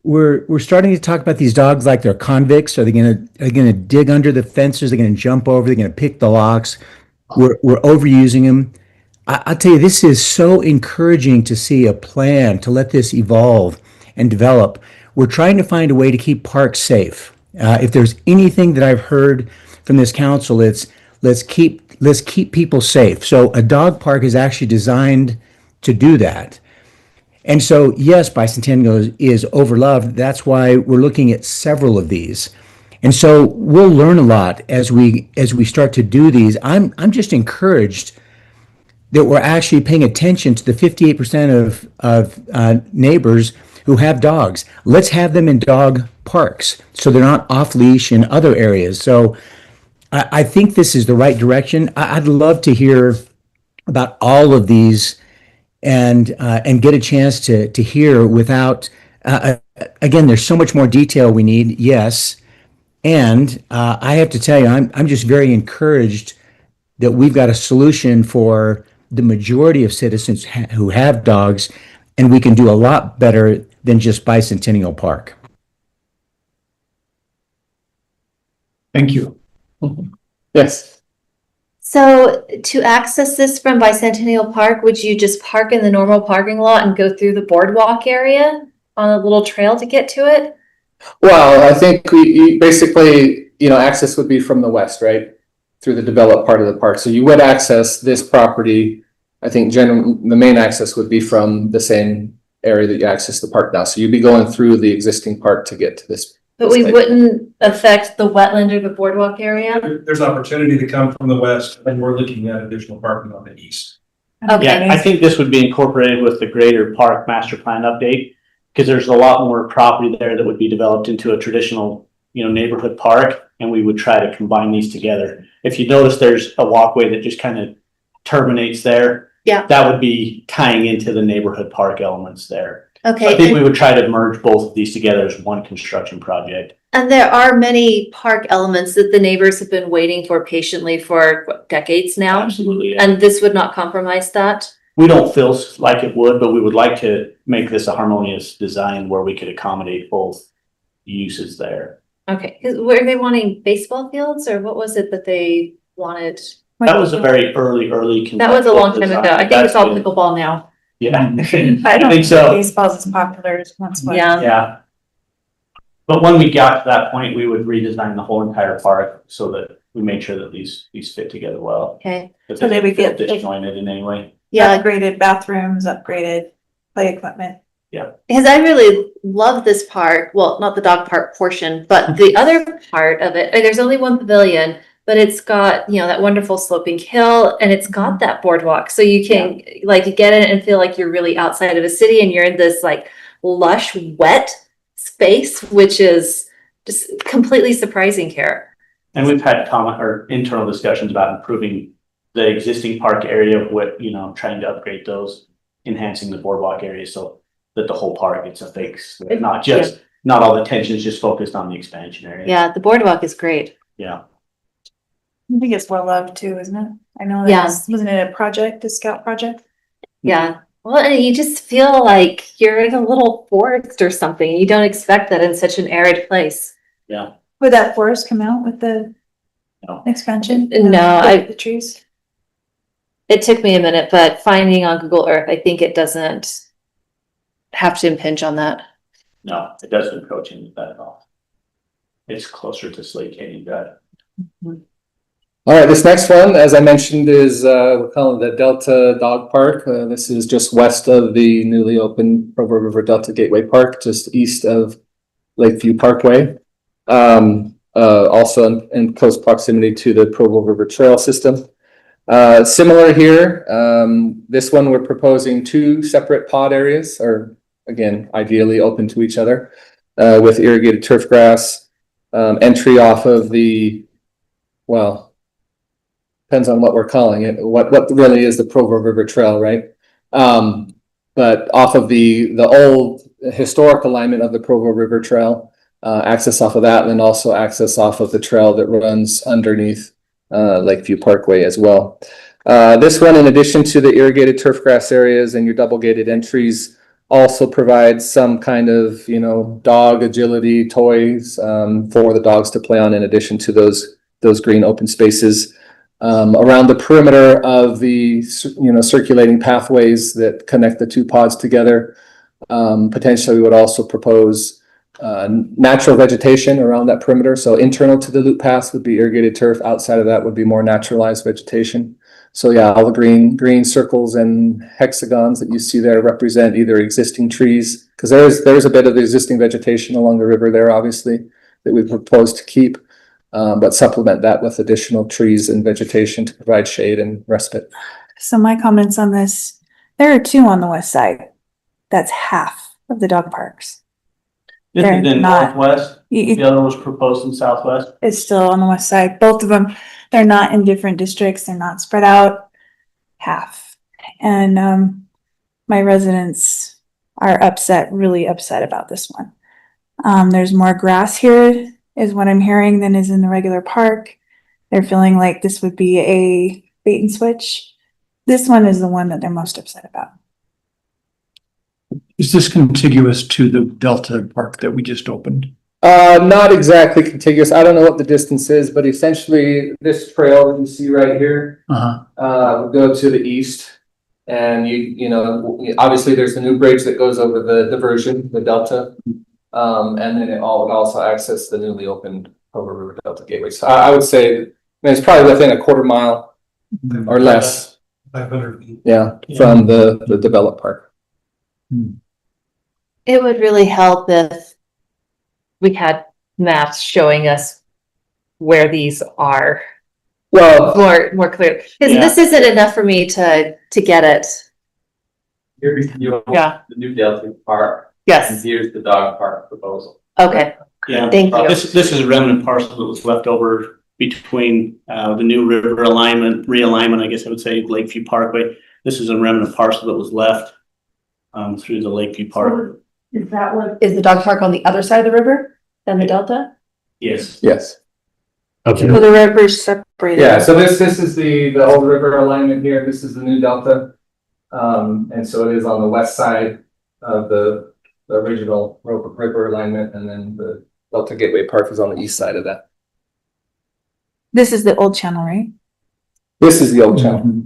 we're starting to talk about these dogs like they're convicts. Are they gonna dig under the fences? They're gonna jump over, they're gonna pick the locks. We're overusing them. I'll tell you, this is so encouraging to see a plan to let this evolve and develop. We're trying to find a way to keep parks safe. If there's anything that I've heard from this council, it's let's keep people safe. So a dog park is actually designed to do that. And so, yes, Bicentennial is overloved. That's why we're looking at several of these. And so we'll learn a lot as we start to do these. I'm just encouraged that we're actually paying attention to the 58% of neighbors who have dogs. Let's have them in dog parks so they're not off leash in other areas. So I think this is the right direction. I'd love to hear about all of these and get a chance to hear without, again, there's so much more detail we need, yes. And I have to tell you, I'm just very encouraged that we've got a solution for the majority of citizens who have dogs, and we can do a lot better than just Bicentennial Park. Thank you. Yes. So to access this from Bicentennial Park, would you just park in the normal parking lot and go through the boardwalk area on a little trail to get to it? Well, I think we basically, you know, access would be from the west, right? Through the developed part of the park. So you would access this property. I think the main access would be from the same area that you access the park now. So you'd be going through the existing park to get to this. But we wouldn't affect the wetland or the boardwalk area? There's opportunity to come from the west, and we're looking at additional parking on the east. Okay. Yeah, I think this would be incorporated with the greater park master plan update, because there's a lot more property there that would be developed into a traditional, neighborhood park, and we would try to combine these together. If you notice, there's a walkway that just kind of terminates there. Yeah. That would be tying into the neighborhood park elements there. I Okay, think we would try to merge both of these together as one construction project. and there are many park elements that the neighbors have been waiting for patiently for what, decades now? Absolutely. Yeah. And this would not compromise that? We don't feel like it would, but we would like to make this a harmonious design where we could accommodate both uses there. Okay, 'cause were they wanting baseball fields or what was it that they wanted? That was a very early. That was a long time design. ago. I think That's it's all been- pickleball now. Yeah. I don't think so. Baseball's as popular as once was. Yeah, Yeah. But when we got to that point, we would redesign the whole entire park so that we made sure that these fit together well. okay. That So they would feel get- disjointed in any way. Yeah, Upgraded bathrooms, upgraded play equipment. because I really love this park. Well, not the dog park portion, but the other part of it. There's only one pavilion, but it's got, that wonderful sloping hill and it's got that boardwalk. So you can like get in and feel like you're really outside of a city and you're in this like lush, wet space, which is just completely surprising here. And we've had comment or internal discussions about improving the existing park area, trying to upgrade those, enhancing the boardwalk area so that the whole park gets a fix. Not all the attention is just focused on the expansion area. Yeah, the boardwalk is great. Yeah. I think it's well loved too, isn't it? I know Yeah. wasn't it a scout project? Yeah. Well, and you just feel like you're in a little forest or something. You don't expect that in such an arid place. Yeah. Would that forest come out with the No. expansion? No, The trees? It took me a minute, but finding on Google Earth, I think it doesn't have to impinge on that. No, it doesn't approach into that at all. It's closer to Slate Canyon Drive. All right, this next one, as I mentioned, is we're calling it the Delta Dog Park. This is just west of the newly opened Provo River Delta Gateway Park, just east of Lakeview Parkway. Also in close proximity to the Provo River Trail system. Similar here, this one we're proposing two separate pod areas, or again, ideally open to each other, with irrigated turf grass, entry off of depends on what we're calling it, what really is the Provo River Trail, right? But off of the old historic alignment of the Provo River Trail, access off of that, and then also access off of the trail that runs underneath Lakeview Parkway as well. This one, in addition to the irrigated turf grass areas and your double gated entries, also provides some kind of, dog agility toys for the dogs to play on, in addition to those green open spaces. Around the perimeter of the, circulating pathways that connect the two pods together. Potentially we would also propose natural vegetation around that perimeter. So internal to the loop paths would be irrigated turf. Outside of that would be more naturalized vegetation. So yeah, all the green circles and hexagons that you see there represent either existing trees, because there's a bit of existing vegetation along the river there, obviously, that we propose to keep. But supplement that with additional trees and vegetation to provide shade and respite. So my comments on this, there are two on the west side. That's half of the dog parks. This They're is in not- northwest, the other was proposed in southwest. It's still on the west side. Both of them, they're not in different districts. They're not spread out. Half. And my residents are really upset about this one. There's more grass here, is what I'm hearing, than is in the regular park. They're feeling like this would be a bait and switch. This one is the one that they're most upset about. Is this contiguous to the Delta Park that we just opened? Not exactly contiguous. I don't know what the distance is, but essentially this trail that you see right here would go to the east. And obviously there's the new bridge that goes over the diversion, the Delta. And then it would also access the newly opened Provo River Delta Gateway. So I would say it's probably within a quarter mile or less. 500 feet. Yeah, from the developed park. It would really help if we had maps showing us where these are Well, more clear. Because Yeah. this isn't enough for me to get it. Here's Yeah. the new Delta Park, and Yes. here's the dog park proposal. Okay. Yeah. Thank you. This is a remnant parcel that was left over between, the new river realignment, I guess I would say, Lakeview Parkway. This is a remnant parcel that was left, through the Lakeview Park. Is that one? Is the dog park on the other side of the river than the delta? Yes. Yes. Okay. So the river's separated. Yeah, so this is the old river alignment here. This is the new delta. And so it is on the west side of the original river alignment, and then the Delta Gateway Park is on the east side of that. This is the old channel, right? This is the old channel.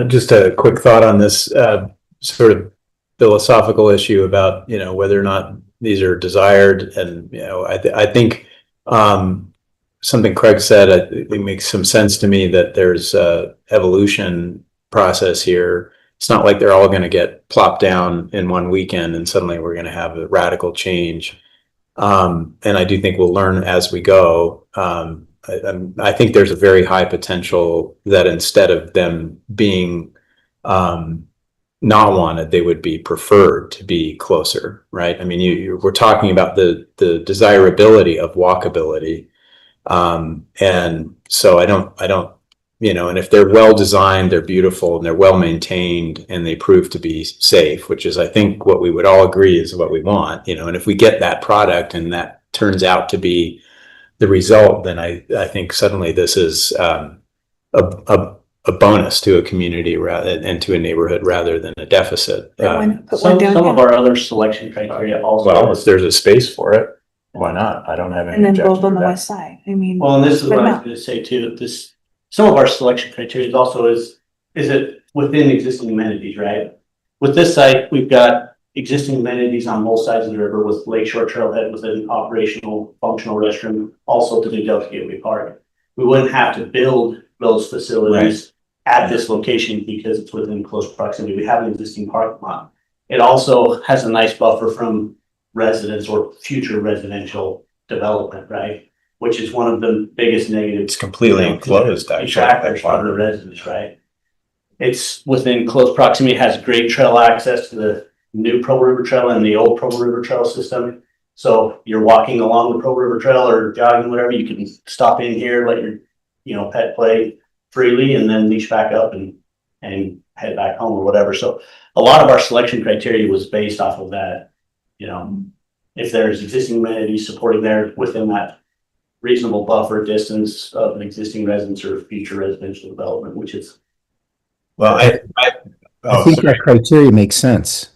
Just a quick thought on this, sort of philosophical issue about, you know, whether or not these are desired. And, you know, I think, something Craig said, it makes some sense to me that there's a evolution process here. It's not like they're all going to get plopped down in one weekend and suddenly we're going to have a radical change. And I do think we'll learn as we go. I think there's a very high potential that instead of them being not wanted, they would be preferred to be closer, right? I mean, we're talking about the desirability of walkability. And so I don't, you know, and if they're well designed, they're beautiful and they're well maintained and they prove to be safe, which is, I think, what we would all agree is what we want, you know, and if we get that product and that turns out to be the result, then I think suddenly this is a bonus to a community and to a neighborhood rather than a deficit. Put one Some down of our other selection criteria also. Well, if there's a space for it, why not? I don't have any and then objection both on to the that. west side. I mean, Well, and this is but what I no. was gonna say too, some of our selection criteria also is it within existing amenities, right? With this site, we've got existing amenities on both sides of the river with Lakeshore Trailhead with an operational, functional restroom, also to the Delta Gateway Park. We wouldn't have to build those facilities at this location because it's within close proximity. We have an existing parking lot. It also has a nice buffer from residents or future residential development, right? Which is one of the biggest negatives. It's completely enclosed, actually. Detractors for the residents, right? It's within close proximity, has great trail access to the new Provo River Trail and the old Provo River Trail system. So you're walking along the Provo River Trail or jogging, whatever, you can stop in here, let your, you know, pet play freely and then leash back up and head back home or whatever. So a lot of our selection criteria was based off of that. You know, if there's existing amenities supporting there within that reasonable buffer distance of an existing residence or future residential development, which is. Well, I think that criteria makes sense.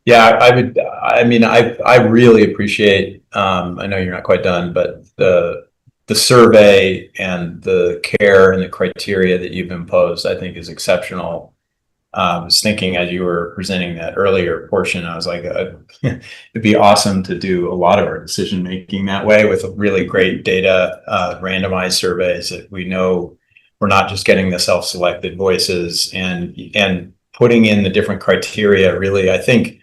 Yeah, I really appreciate, I know you're not quite done, but the survey and the care and the criteria that you've imposed, I think is exceptional. I was thinking as you were presenting that earlier portion, I was like, it'd be awesome to do a lot of our decision making that way with really great data, randomized surveys that we know we're not just getting the self-selected voices and putting in the different criteria really, I think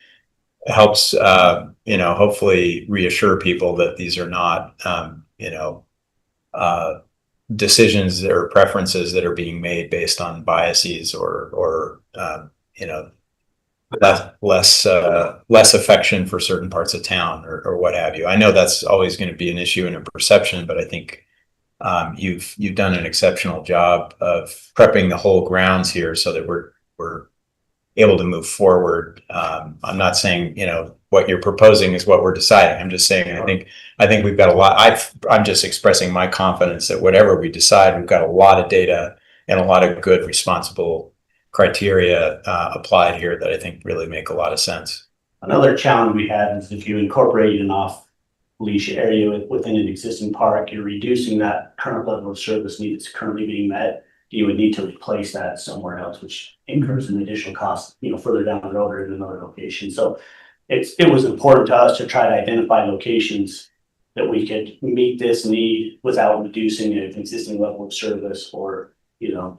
helps, you know, hopefully reassure people that these are not, you know, decisions or preferences that are being made based on biases or you know, less affection for certain parts of town or what have you. I know that's always going to be an issue and a perception, but I think you've done an exceptional job of prepping the whole grounds here so that we're able to move forward. I'm not saying, you know, what you're proposing is what we're deciding. I'm just saying, I think we've got a lot. I'm just expressing my confidence that whatever we decide, we've got a lot of data and a lot of good, responsible criteria applied here that I think really make a lot of sense. Another challenge we had is if you incorporate an off-leash area within an existing park, you're reducing that current level of service need that's currently being met. You would need to replace that somewhere else, which incurs an additional cost, you know, further down the road or in another location. So it was important to us to try to identify locations that we could meet this need without reducing an existing level of service or, you know,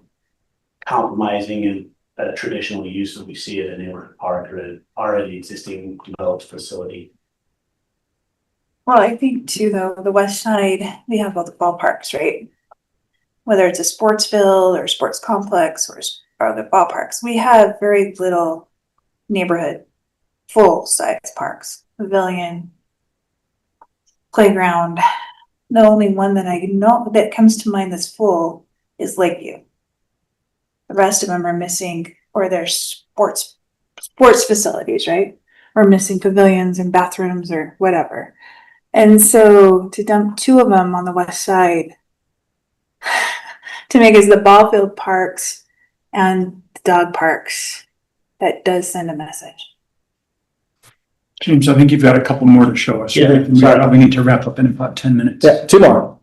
compromising in a traditional use that we see at a neighborhood park or an already existing developed facility. Well, I think too, though, the west side, we have all the ballparks, right? Whether it's a sports field or sports complex or the ballparks, we have very little neighborhood full-size parks, pavilion, playground. The only one that I know that comes to mind that's full is Lakeview. The rest of them are missing, or they're sports facilities, right? Or missing pavilions and bathrooms or whatever. And so to dump two of them on the west side to make us the ball field parks and the dog parks, that does send a message. James, I think you've got a couple more to show us. Yeah, We sorry. probably need to wrap up in about 10 minutes. Yeah, two more.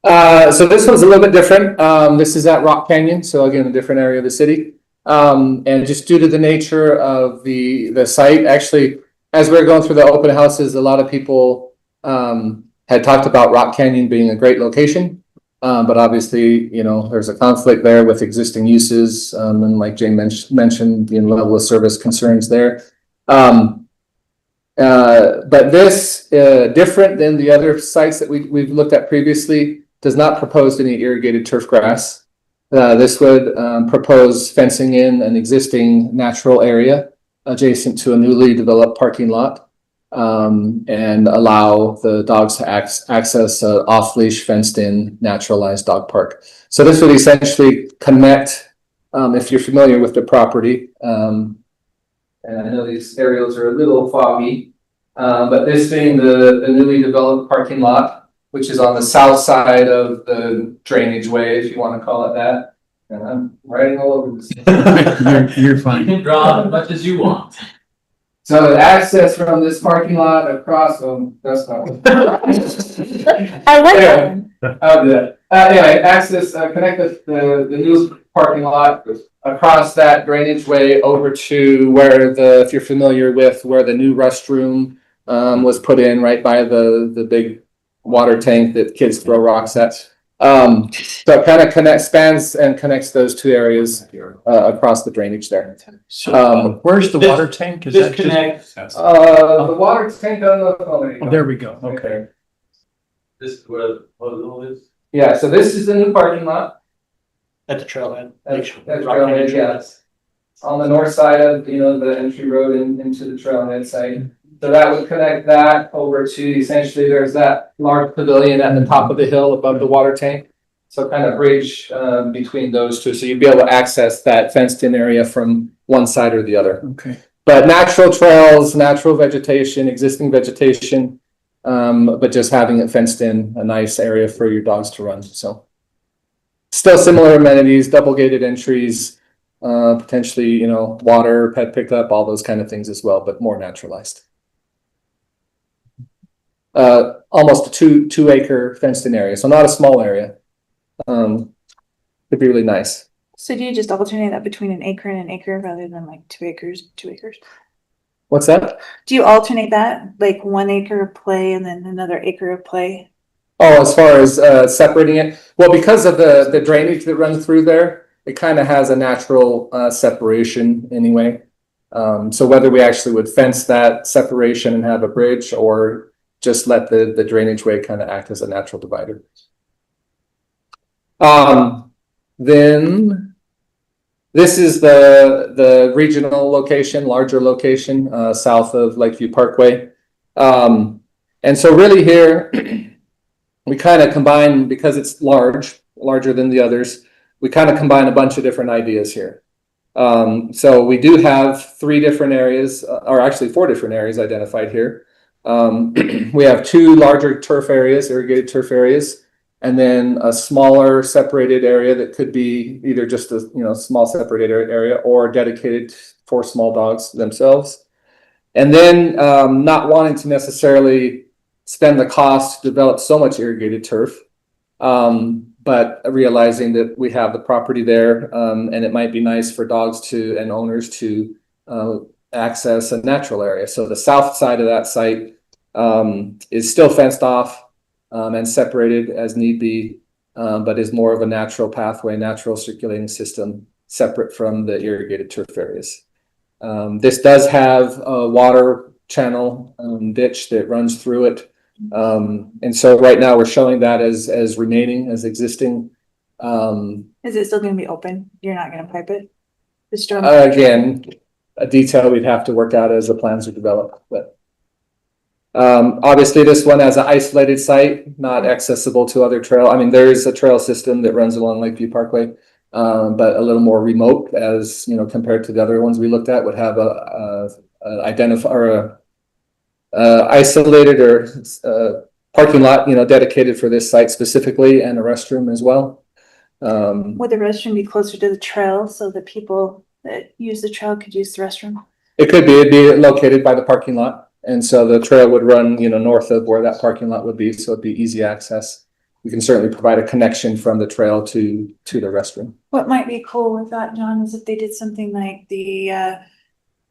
So this one's a little bit different. This is at Rock Canyon, so again, a different area of the city. And just due to the nature of the site, actually, as we were going through the open houses, a lot of people had talked about Rock Canyon being a great location. But obviously, you know, there's a conflict there with existing uses, and like Jane mentioned, the level of service concerns there. But this, different than the other sites that we've looked at previously, does not propose any irrigated turf grass. This would propose fencing in an existing natural area adjacent to a newly developed parking lot, and allow the dogs to access an off-leash fenced-in naturalized dog park. So this would essentially connect, if you're familiar with the property, and I know these aerials are a little foggy, but this being the newly developed parking lot, which is on the south side of the drainage way, if you want to call it that. And I'm writing all over this. You're fine. can draw as much as you want. So the access from this parking lot across, that's not. I like Anyway, I'll do that. Anyway, access, connect the new parking lot across that drainage way over to where if you're familiar with where the new restroom was put in, right by the big water tank that kids throw rocks at. So it kind of spans and connects those two areas across the drainage there. So where's the water tank? Is that just? Disconnect. The water tank, I don't know if Oh, there we go. Okay. This is where the puzzle is. Yeah, so this is the new parking lot. At the trailhead. That's trailhead, yes. On the north side of, the entry road into the trailhead site. So that would connect that over to essentially there's that large pavilion at the top of the hill above the water tank. So kind of bridge between those two. So you'd be able to access that fenced in area from one side or the other. Okay. But natural trails, natural vegetation, existing vegetation, but just having it fenced in, a nice area for your dogs to run. So still similar amenities, double gated entries, potentially, water, pet pickup, all those kind of things as well, but more naturalized. Almost a two acre fenced in area, so not a small area. Could be really nice. So do you just alternate that between an acre and an acre rather than like 2 acres, 2 acres? What's that? Do you alternate that, like 1 acre of play and then another acre of play? Oh, as far as separating it, well, because of the drainage that runs through there, it kind of has a natural separation anyway. So whether we actually would fence that separation and have a bridge, or just let the drainage way kind of act as a natural divider. Then this is the regional location, larger location, south of Lakeview Parkway. And so really here, we kind of combine, because it's larger than the others, we kind of combine a bunch of different ideas here. So we do have 3 different areas, or actually 4 different areas identified here. We have 2 larger turf areas, irrigated turf areas, and then a smaller separated area that could be either just a small separated area or dedicated for small dogs themselves. And then not wanting to necessarily spend the cost to develop so much irrigated turf, but realizing that we have the property there, and it might be nice for dogs and owners to access a natural area. So the south side of that site is still fenced off and separated as need be, but is more of a natural pathway, natural circulating system, separate from the irrigated turf areas. This does have a water channel ditch that runs through it. And so right now we're showing that as remaining, as existing. Is it still gonna be open? You're not gonna pipe it? Again, a detail we'd have to work out as the plans are developed, but. Obviously this one has an isolated site, not accessible to other trail. I mean, there is a trail system that runs along Lakeview Parkway. But a little more remote, as you know, compared to the other ones we looked at, would have a isolated or parking lot, you know, dedicated for this site specifically, and a restroom as well. Would the restroom be closer to the trail so that people that use the trail could use the restroom? It'd be located by the parking lot, and so the trail would run, you know, north of where that parking lot would be, so it'd be easy access. We can certainly provide a connection from the trail to the restroom. What might be cool with that, John, is if they did something like the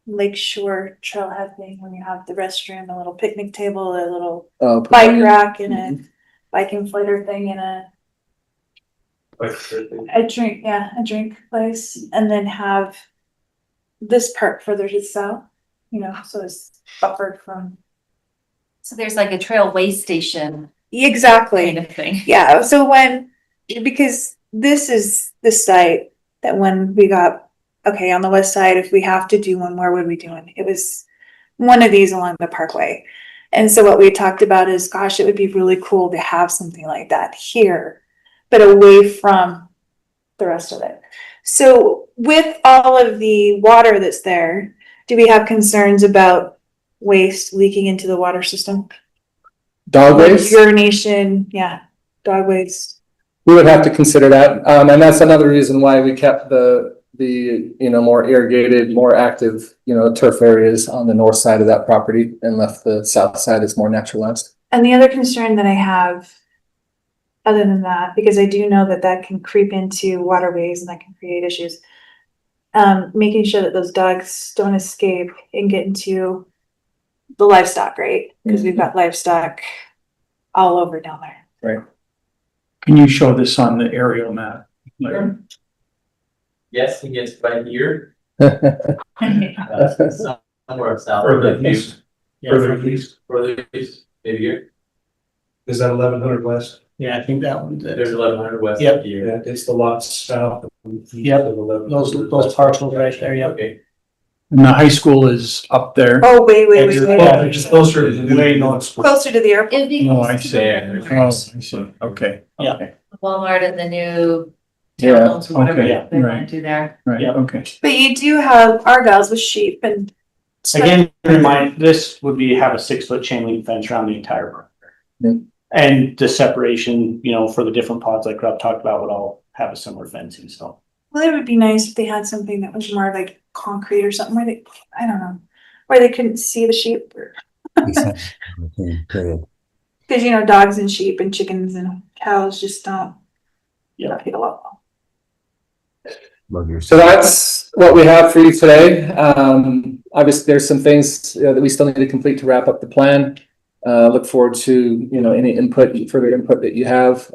Lakeshore Trailhead thing, where you have the restroom, a little picnic table, a little bike rack, and a bike inflator thing, and a drink place, and then have this part further to the south, you know, so it's buffered from. So there's like a trail way station Exactly. kind of thing. Yeah, so because this is the site that when we got, okay, on the west side, if we have to do one, where would we do one? It was one of these along the parkway. And so what we talked about is, gosh, it would be really cool to have something like that here, but away from the rest of it. So with all of the water that's there, do we have concerns about waste leaking into the water system? Dog waste? Urination, yeah, dog waste. We would have to consider that, and that's another reason why we kept the you know, more irrigated, more active, you know, turf areas on the north side of that property, and left the south side as more naturalized. And the other concern that I have, other than that, because I do know that that can creep into waterways and that can create issues, making sure that those dogs don't escape and get into the livestock, right? Because we've got livestock all over down there. Right. Can you show this on the aerial map? Yes, he gets by here. Further Somewhere south. east. Further east. Further east, maybe here. Is that 1100 west? Yeah, I think that one's There's 1100 west. Yep. Here. Yeah, it's the lots south. Yep. Of 1100. those parcels right there, yep. Okay. And the high school is up there. Oh, wait. Yeah, Which is closer to the Way new. north. Closer to the airport. It'd be Oh, I see. There. Oh, I see. Okay. Yeah. Okay. Walmart and the new Yeah, townhomes, whatever okay, they want right. to do there. Right, Yeah. okay. But you do have Argyles with sheep and stuff. Again, remind, this would be, have a 6-foot chain link fence around the entire Yeah. perimeter. And the separation, you know, for the different pods like Rob talked about would all have a similar fencing, so. Well, it would be nice if they had something that was more like concrete or something where they, I don't know, where they couldn't see the sheep. Because, you know, dogs and sheep and chickens and cows just don't. Yeah. Get a lot. So that's what we have for you today. Obviously, there's some things that we still need to complete to wrap up the plan. Look forward to, you know, any further input that you have.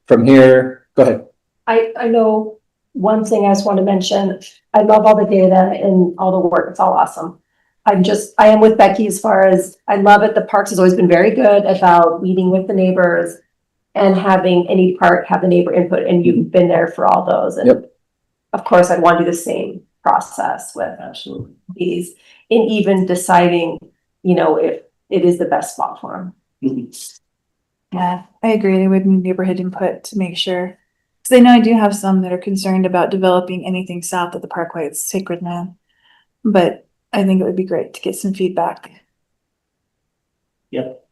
From here, go ahead. I know one thing I just want to mention, I love all the data and all the work. It's all awesome. I am with Becky as far as, I love it. The parks has always been very good about meeting with the neighbors and having any park have the neighbor input, and you've been there for all those. And Yep. of course, I'd want to do the same process with Absolutely. these, in even deciding, you know, if it is the best spot for them. Yeah, I agree. They would need neighborhood input to make sure. Because I know I do have some that are concerned about developing anything south of the parkway. It's sacred land. But I think it would be great to get some feedback. Yep.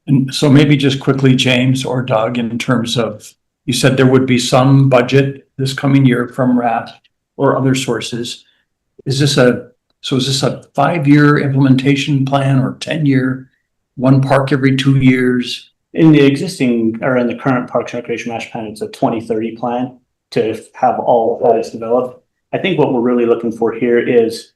And so maybe just quickly, James or Doug, in terms of, you said there would be some budget this coming year from RAT or other sources. Is this a 5-year implementation plan or 10-year, one park every 2 years? In the existing, or in the current Parks and Recreation Master Plan, it's a 2030 plan to have all plans developed. I think what we're really looking for here is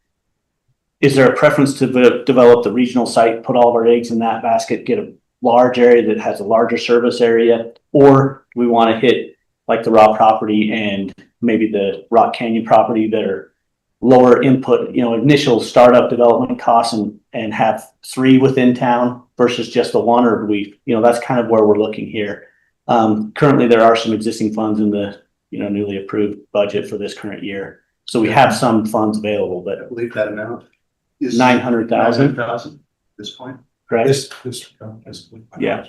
there a preference to develop the regional site, put all of our eggs in that basket, get a large area that has a larger service area, or do we want to hit like the Raw property and maybe the Rock Canyon property that are lower input, you know, initial startup development costs and have 3 within town versus just the 1, or do we, you know, that's kind of where we're looking here. Currently there are some existing funds in the, you know, newly approved budget for this current year. So we have some funds available, but I believe that amount is 900,000, 900,000 at this point. correct? Yeah.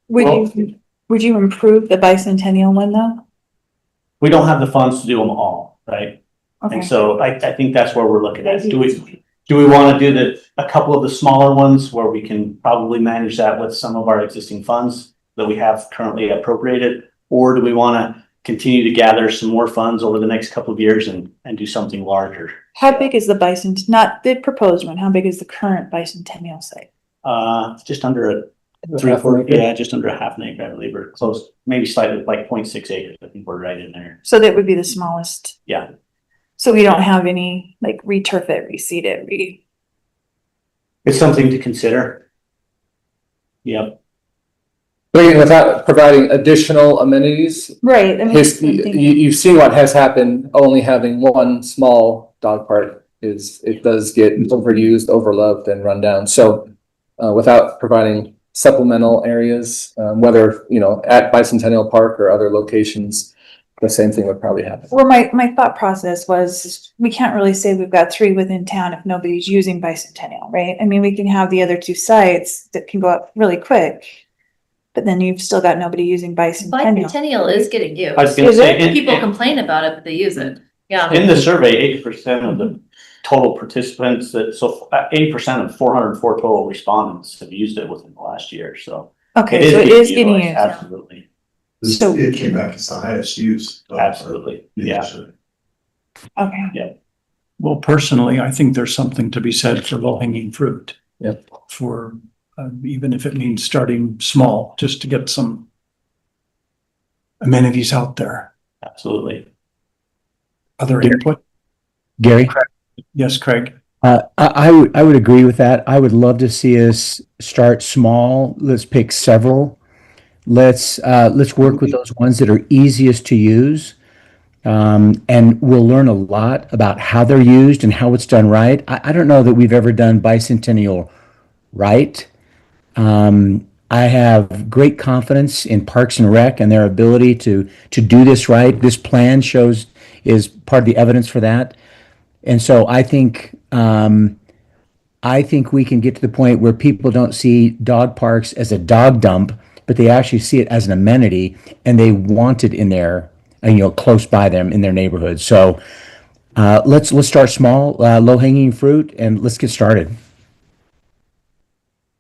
Would you improve the bicentennial one though? We don't have the funds to do them all, right? Okay. And so I think that's where we're looking at. Do we want to do a couple of the smaller ones where we can probably manage that with some of our existing funds that we have currently appropriated? Or do we want to continue to gather some more funds over the next couple of years and do something larger? How big is the not the proposed one, how big is the current bicentennial site? Just under just under a half an acre, I believe, or close, maybe slightly like 0.6 acres. I think we're right in there. So that would be the smallest. Yeah. So we don't have any like returf it, reseed it, It's something to consider. Yep. But again, without providing additional amenities, right. I mean, you've seen what has happened. Only having one small dog park it does get overused, overloved, and run down. So without providing supplemental areas, whether at Bicentennial Park or other locations, the same thing would probably happen. Well, my thought process was we can't really say we've got 3 within town if nobody's using bicentennial, right? I mean, we can have the other 2 sites that can go up really quick, but then you've still got nobody using bicentennial. Bicentennial is getting used. I was going to say, People complain about it, but they use it. Yeah. in the survey, 80% of the total participants 80% of 404 total respondents have used it within the last year. So Okay, so it is getting utilized, used. absolutely. So It came back as the highest use. Absolutely. Yeah. okay. Well, personally, I think there's something to be said for low-hanging fruit. Yep. For, even if it means starting small, just to get some amenities out there. Absolutely. Other input? Gary? Yes, Craig? I would agree with that. I would love to see us start small. Let's pick several. Let's work with those ones that are easiest to use. And we'll learn a lot about how they're used and how it's done right. I don't know that we've ever done bicentennial right. I have great confidence in Parks and Rec and their ability to do this right. This plan is part of the evidence for that. And so I think we can get to the point where people don't see dog parks as a dog dump, but they actually see it as an amenity and they want it in there, close by them in their neighborhood. So let's start small, low hanging fruit, and let's get started.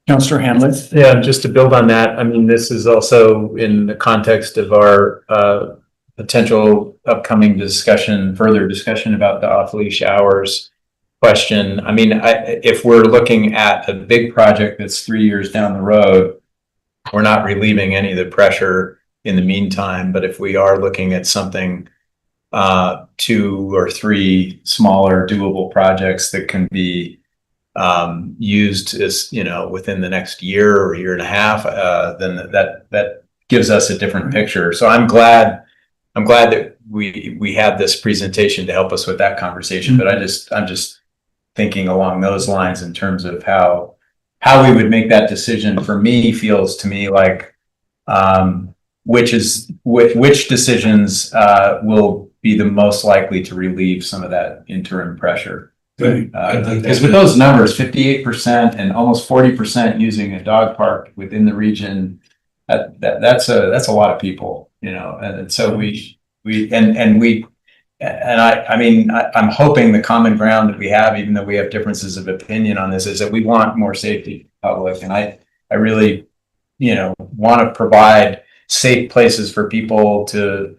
Councillor Hanlon? Yeah, just to build on that, I mean, this is also in the context of our potential upcoming further discussion about the off-leash hours question. I mean, if we're looking at a big project that's 3 years down the road, we're not relieving any of the pressure in the meantime. But if we are looking at something, 2 or 3 smaller doable projects that can be used as, within the next year or year and a half, then that gives us a different picture. So I'm glad that we had this presentation to help us with that conversation. But I'm just thinking along those lines in terms of how we would make that decision. For me, feels to me like which decisions will be the most likely to relieve some of that interim pressure. Because with those numbers, 58% and almost 40% using a dog park within the region, that's a lot of people, and so I'm hoping the common ground that we have, even though we have differences of opinion on this, is that we want more safety public. And I really, want to provide safe places for people to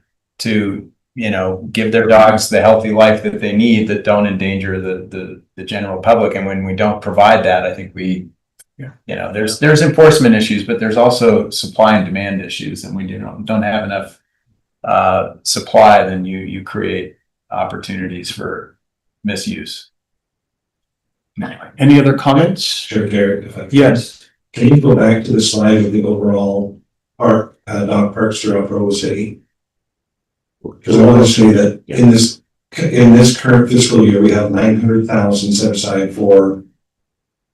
give their dogs the healthy life that they need, that don't endanger the general public. And when we don't provide that, I think there's enforcement issues, but there's also supply and demand issues. And when you don't have enough supply, then you create opportunities for misuse. Anyway, any other comments? Sure, Garrett, if I can. Yes. Can you go back to the slide of the overall dog parks throughout Provo City? Because I want to say that in this current fiscal year, we have 900,000 set aside for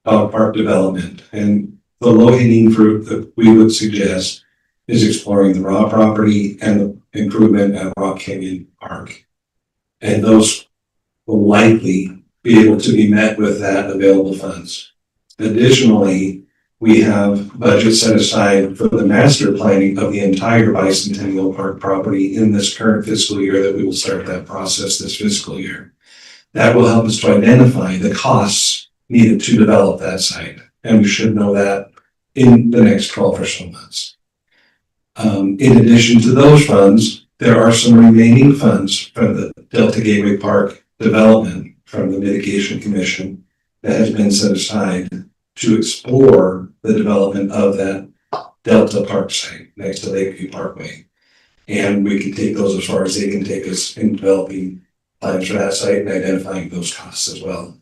dog park development, and the low hanging fruit that we would suggest is exploring the raw property and the improvement at Rock Canyon Park. And those will likely be able to be met with that available funds. Additionally, we have budget set aside for the master planning of the entire Bicentennial Park property in this current fiscal year that we will start that process this fiscal year. That will help us to identify the costs needed to develop that site. And we should know that in the next 12 or so months. In addition to those funds, there are some remaining funds from the Delta Gateway Park development from the Mitigation Commission that has been set aside to explore the development of that Delta Park site next to Lakeview Parkway. And we can take those as far as they can take us in developing plans for that site and identifying those costs as well.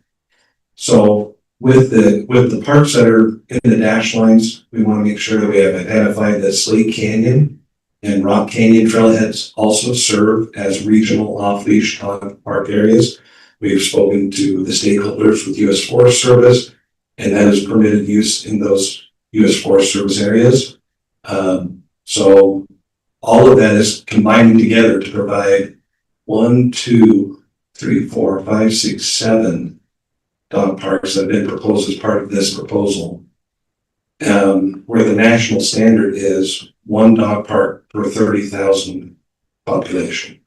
So with the parks that are in the dash lines, we want to make sure that we have identified that Slate Canyon and Rock Canyon trailheads also serve as regional off-leash dog park areas. We've spoken to the stakeholders with U.S. Forest Service, and that is permitted use in those U.S. Forest Service areas. So all of that is combining together to provide 1, 2, 3, 4, 5, 6, 7 dog parks that have been proposed as part of this proposal, where the national standard is 1 dog park per 30,000 population.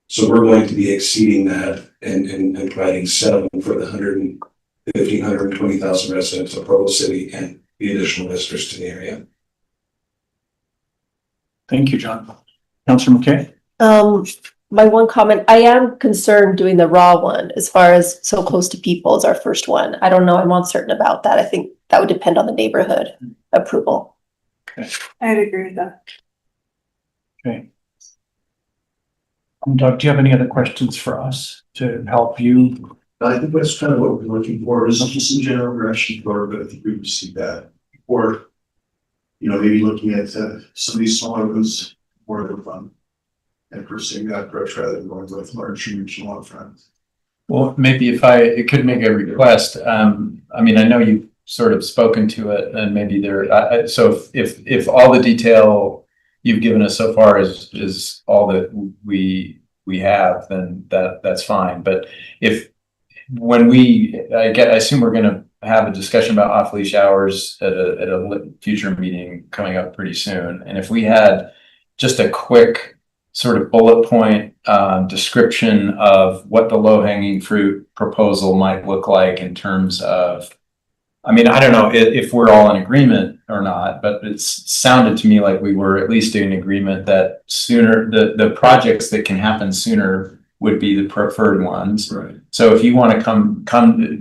So we're going to be exceeding that and providing 7 for the 120,000 residents of Provo City and the additional visitors to the area. Thank you, John. Councilor McKay? My one comment, I am concerned doing the raw one as far as so close to people is our first one. I don't know, I'm uncertain about that. I think that would depend on the neighborhood approval. I'd agree with that. Okay. Doug, do you have any other questions for us to help you? I think that's kind of what we're looking for, is just in general direction for, but I think we've received that. Or, maybe looking at some of these smaller ones more of a fun and pursuing that approach rather than going with large regional front. Well, maybe if I could make a request, I know you've sort of spoken to it, and maybe so if all the detail you've given us so far is all that we have, then that's fine. But I assume we're going to have a discussion about off-leash hours at a future meeting coming up pretty soon. And if we had just a quick sort of bullet point description of what the low-hanging fruit proposal might look like in terms of, I don't know if we're all in agreement or not, but it sounded to me like we were at least in agreement that sooner the projects that can happen sooner would be the preferred ones. Right. So if you want to come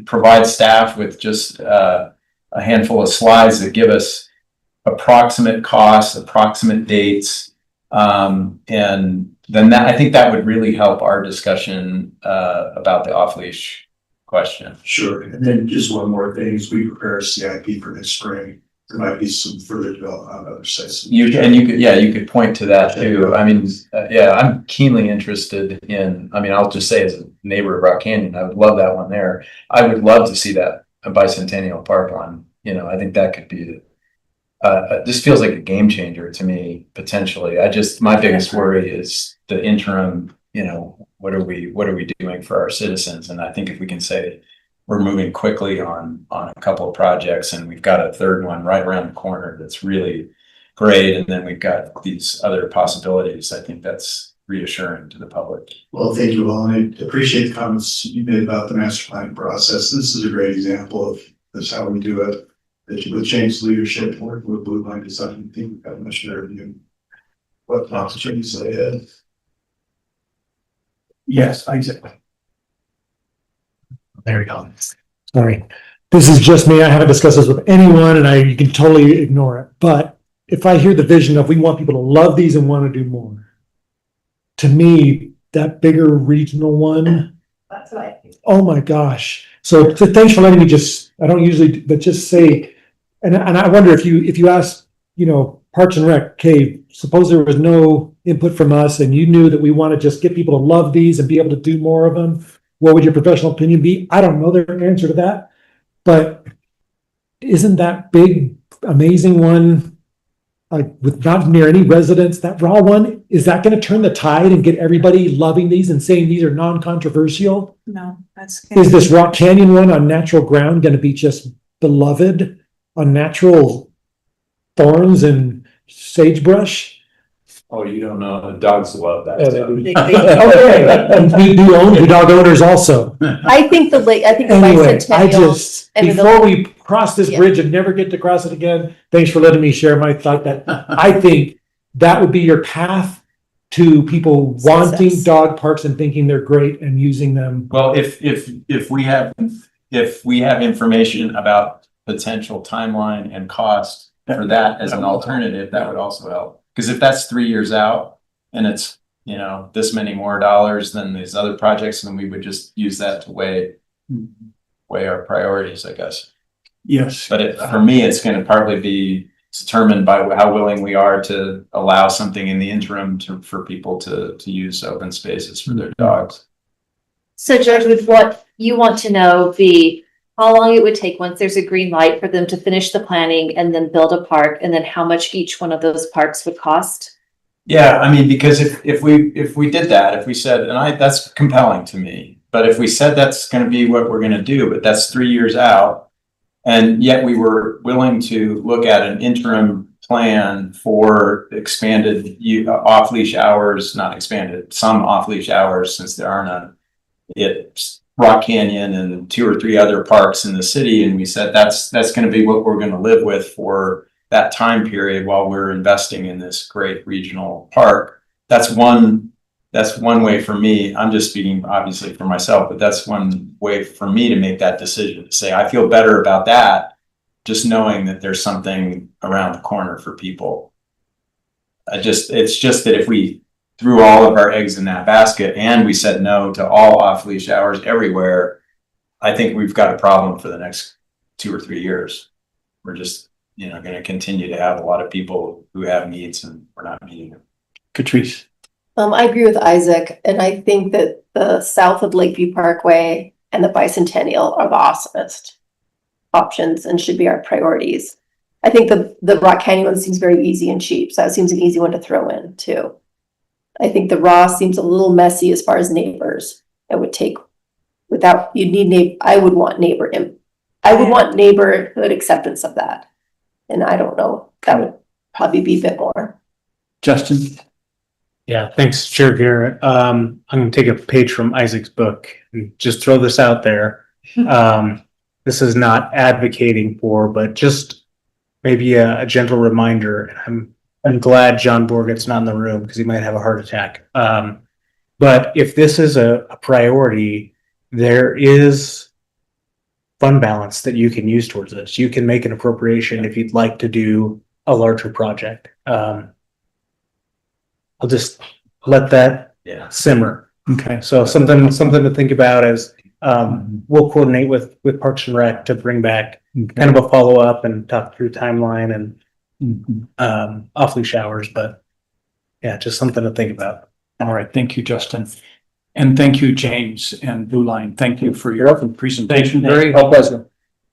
provide staff with just a handful of slides that give us approximate costs, approximate dates, and then I think that would really help our discussion about the off-leash question. Sure. And then just one more thing, as we prepare a CIP for this spring, there might be some further development on other sites. You could point to that too. I'm keenly interested in, I'll just say as a neighbor of Rock Canyon, I would love that one there. I would love to see that Bicentennial Park one. I think that could be this feels like a game changer to me, potentially. My biggest worry is the interim, what are we doing for our citizens? And I think if we can say we're moving quickly on a couple of projects, and we've got a third one right around the corner that's really great, and then we've got these other possibilities, I think that's reassuring to the public. Well, thank you all. And I appreciate the comments you made about the master planning process. This is a great example of this, how we do it. That you would change leadership, working with Blue Line Design, I think we've got a much better view what opportunities they had. Yes, exactly. There we go. Sorry. This is just me. I haven't discussed this with anyone, and you can totally ignore it. But if I hear the vision of we want people to love these and want to do more, to me, that bigger regional one. That's what I think. Oh my gosh. So thanks for letting me I don't usually, but just say, and I wonder if you ask, Parks and Rec, okay, suppose there was no input from us and you knew that we want to just get people to love these and be able to do more of them, what would your professional opinion be? I don't know their answer to that, but isn't that big, amazing one with not near any residents, that raw one, is that gonna turn the tide and get everybody loving these and saying these are non-controversial? No, that's. Is this Rock Canyon one on natural ground gonna be just beloved on natural thorns and sagebrush? Oh, you don't know, the dogs love that stuff. Okay, do dog owners also? I think the Anyway, I bicentennial. just, and the- before we cross this Yeah. bridge and never get to cross it again, thanks for letting me share my thought that I think that would be your path to people wanting Success. dog parks and thinking they're great and using them. Well, if we have information about potential timeline and cost for that as an alternative, that would also help. Because if that's 3 years out and it's, you know, this many more dollars than these other projects, then we would just use that to weigh our priorities, I guess. Yes. But for me, it's going to partly be determined by how willing we are to allow something in the interim for people to use open spaces for their dogs. So George, would what you want to know be how long it would take once there's a green light for them to finish the planning and then build a park, and then how much each one of those parks would cost? Yeah, I mean, because if we did that, if we said, and that's compelling to me, but if we said that's going to be what we're going to do, but that's 3 years out, and yet we were willing to look at an interim plan for expanded off-leash hours, not expanded, some off-leash hours, since there are none. It's Rock Canyon and 2 or 3 other parks in the city, and we said that's going to be what we're going to live with for that time period while we're investing in this great regional park. That's one way for me. I'm just speaking obviously for myself, but that's one way for me to make that decision, to say I feel better about that, just knowing that there's something around the corner for people. It's just that if we threw all of our eggs in that basket and we said no to all off-leash hours everywhere, I think we've got a problem for the next 2 or 3 years. We're just, going to continue to have a lot of people who have needs and we're not meeting them. Catrice. I agree with Isaac, and I think that the south of Lakeview Parkway and the Bicentennial are the awesomest options and should be our priorities. I think the Rock Canyon one seems very easy and cheap, so that seems an easy one to throw in too. I think the Ross seems a little messy as far as neighbors. It would take I would want neighborhood acceptance of that. And I don't know, that would probably be a bit more. Justin. Yeah, thanks, Chair Garrett. I'm going to take a page from Isaac's book and just throw this out there. This is not advocating for, but just maybe a gentle reminder. I'm glad John Borgett's not in the room because he might have a heart attack. But if this is a priority, there is fund balance that you can use towards this. You can make an appropriation if you'd like to do a larger project. I'll just let that simmer. Okay. So something to think about as we'll coordinate with Parks and Rec to bring back kind of a follow-up and talk through timeline and off-leash hours, but yeah, just something to think about. All right. Thank you, Justin. And thank you, James and Blue Line. Thank you for your presentation. Very pleasure.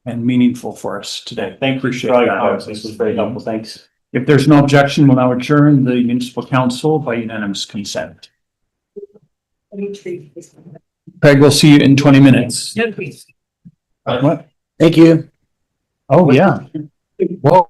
and meaningful for us today. Thank you. Appreciate for all your that. comments. This was very helpful. Thanks. If there's no objection, we'll now adjourn the municipal council by unanimous consent. Peg, we'll see you in 20 minutes. What? Thank you. Oh, yeah. Whoa.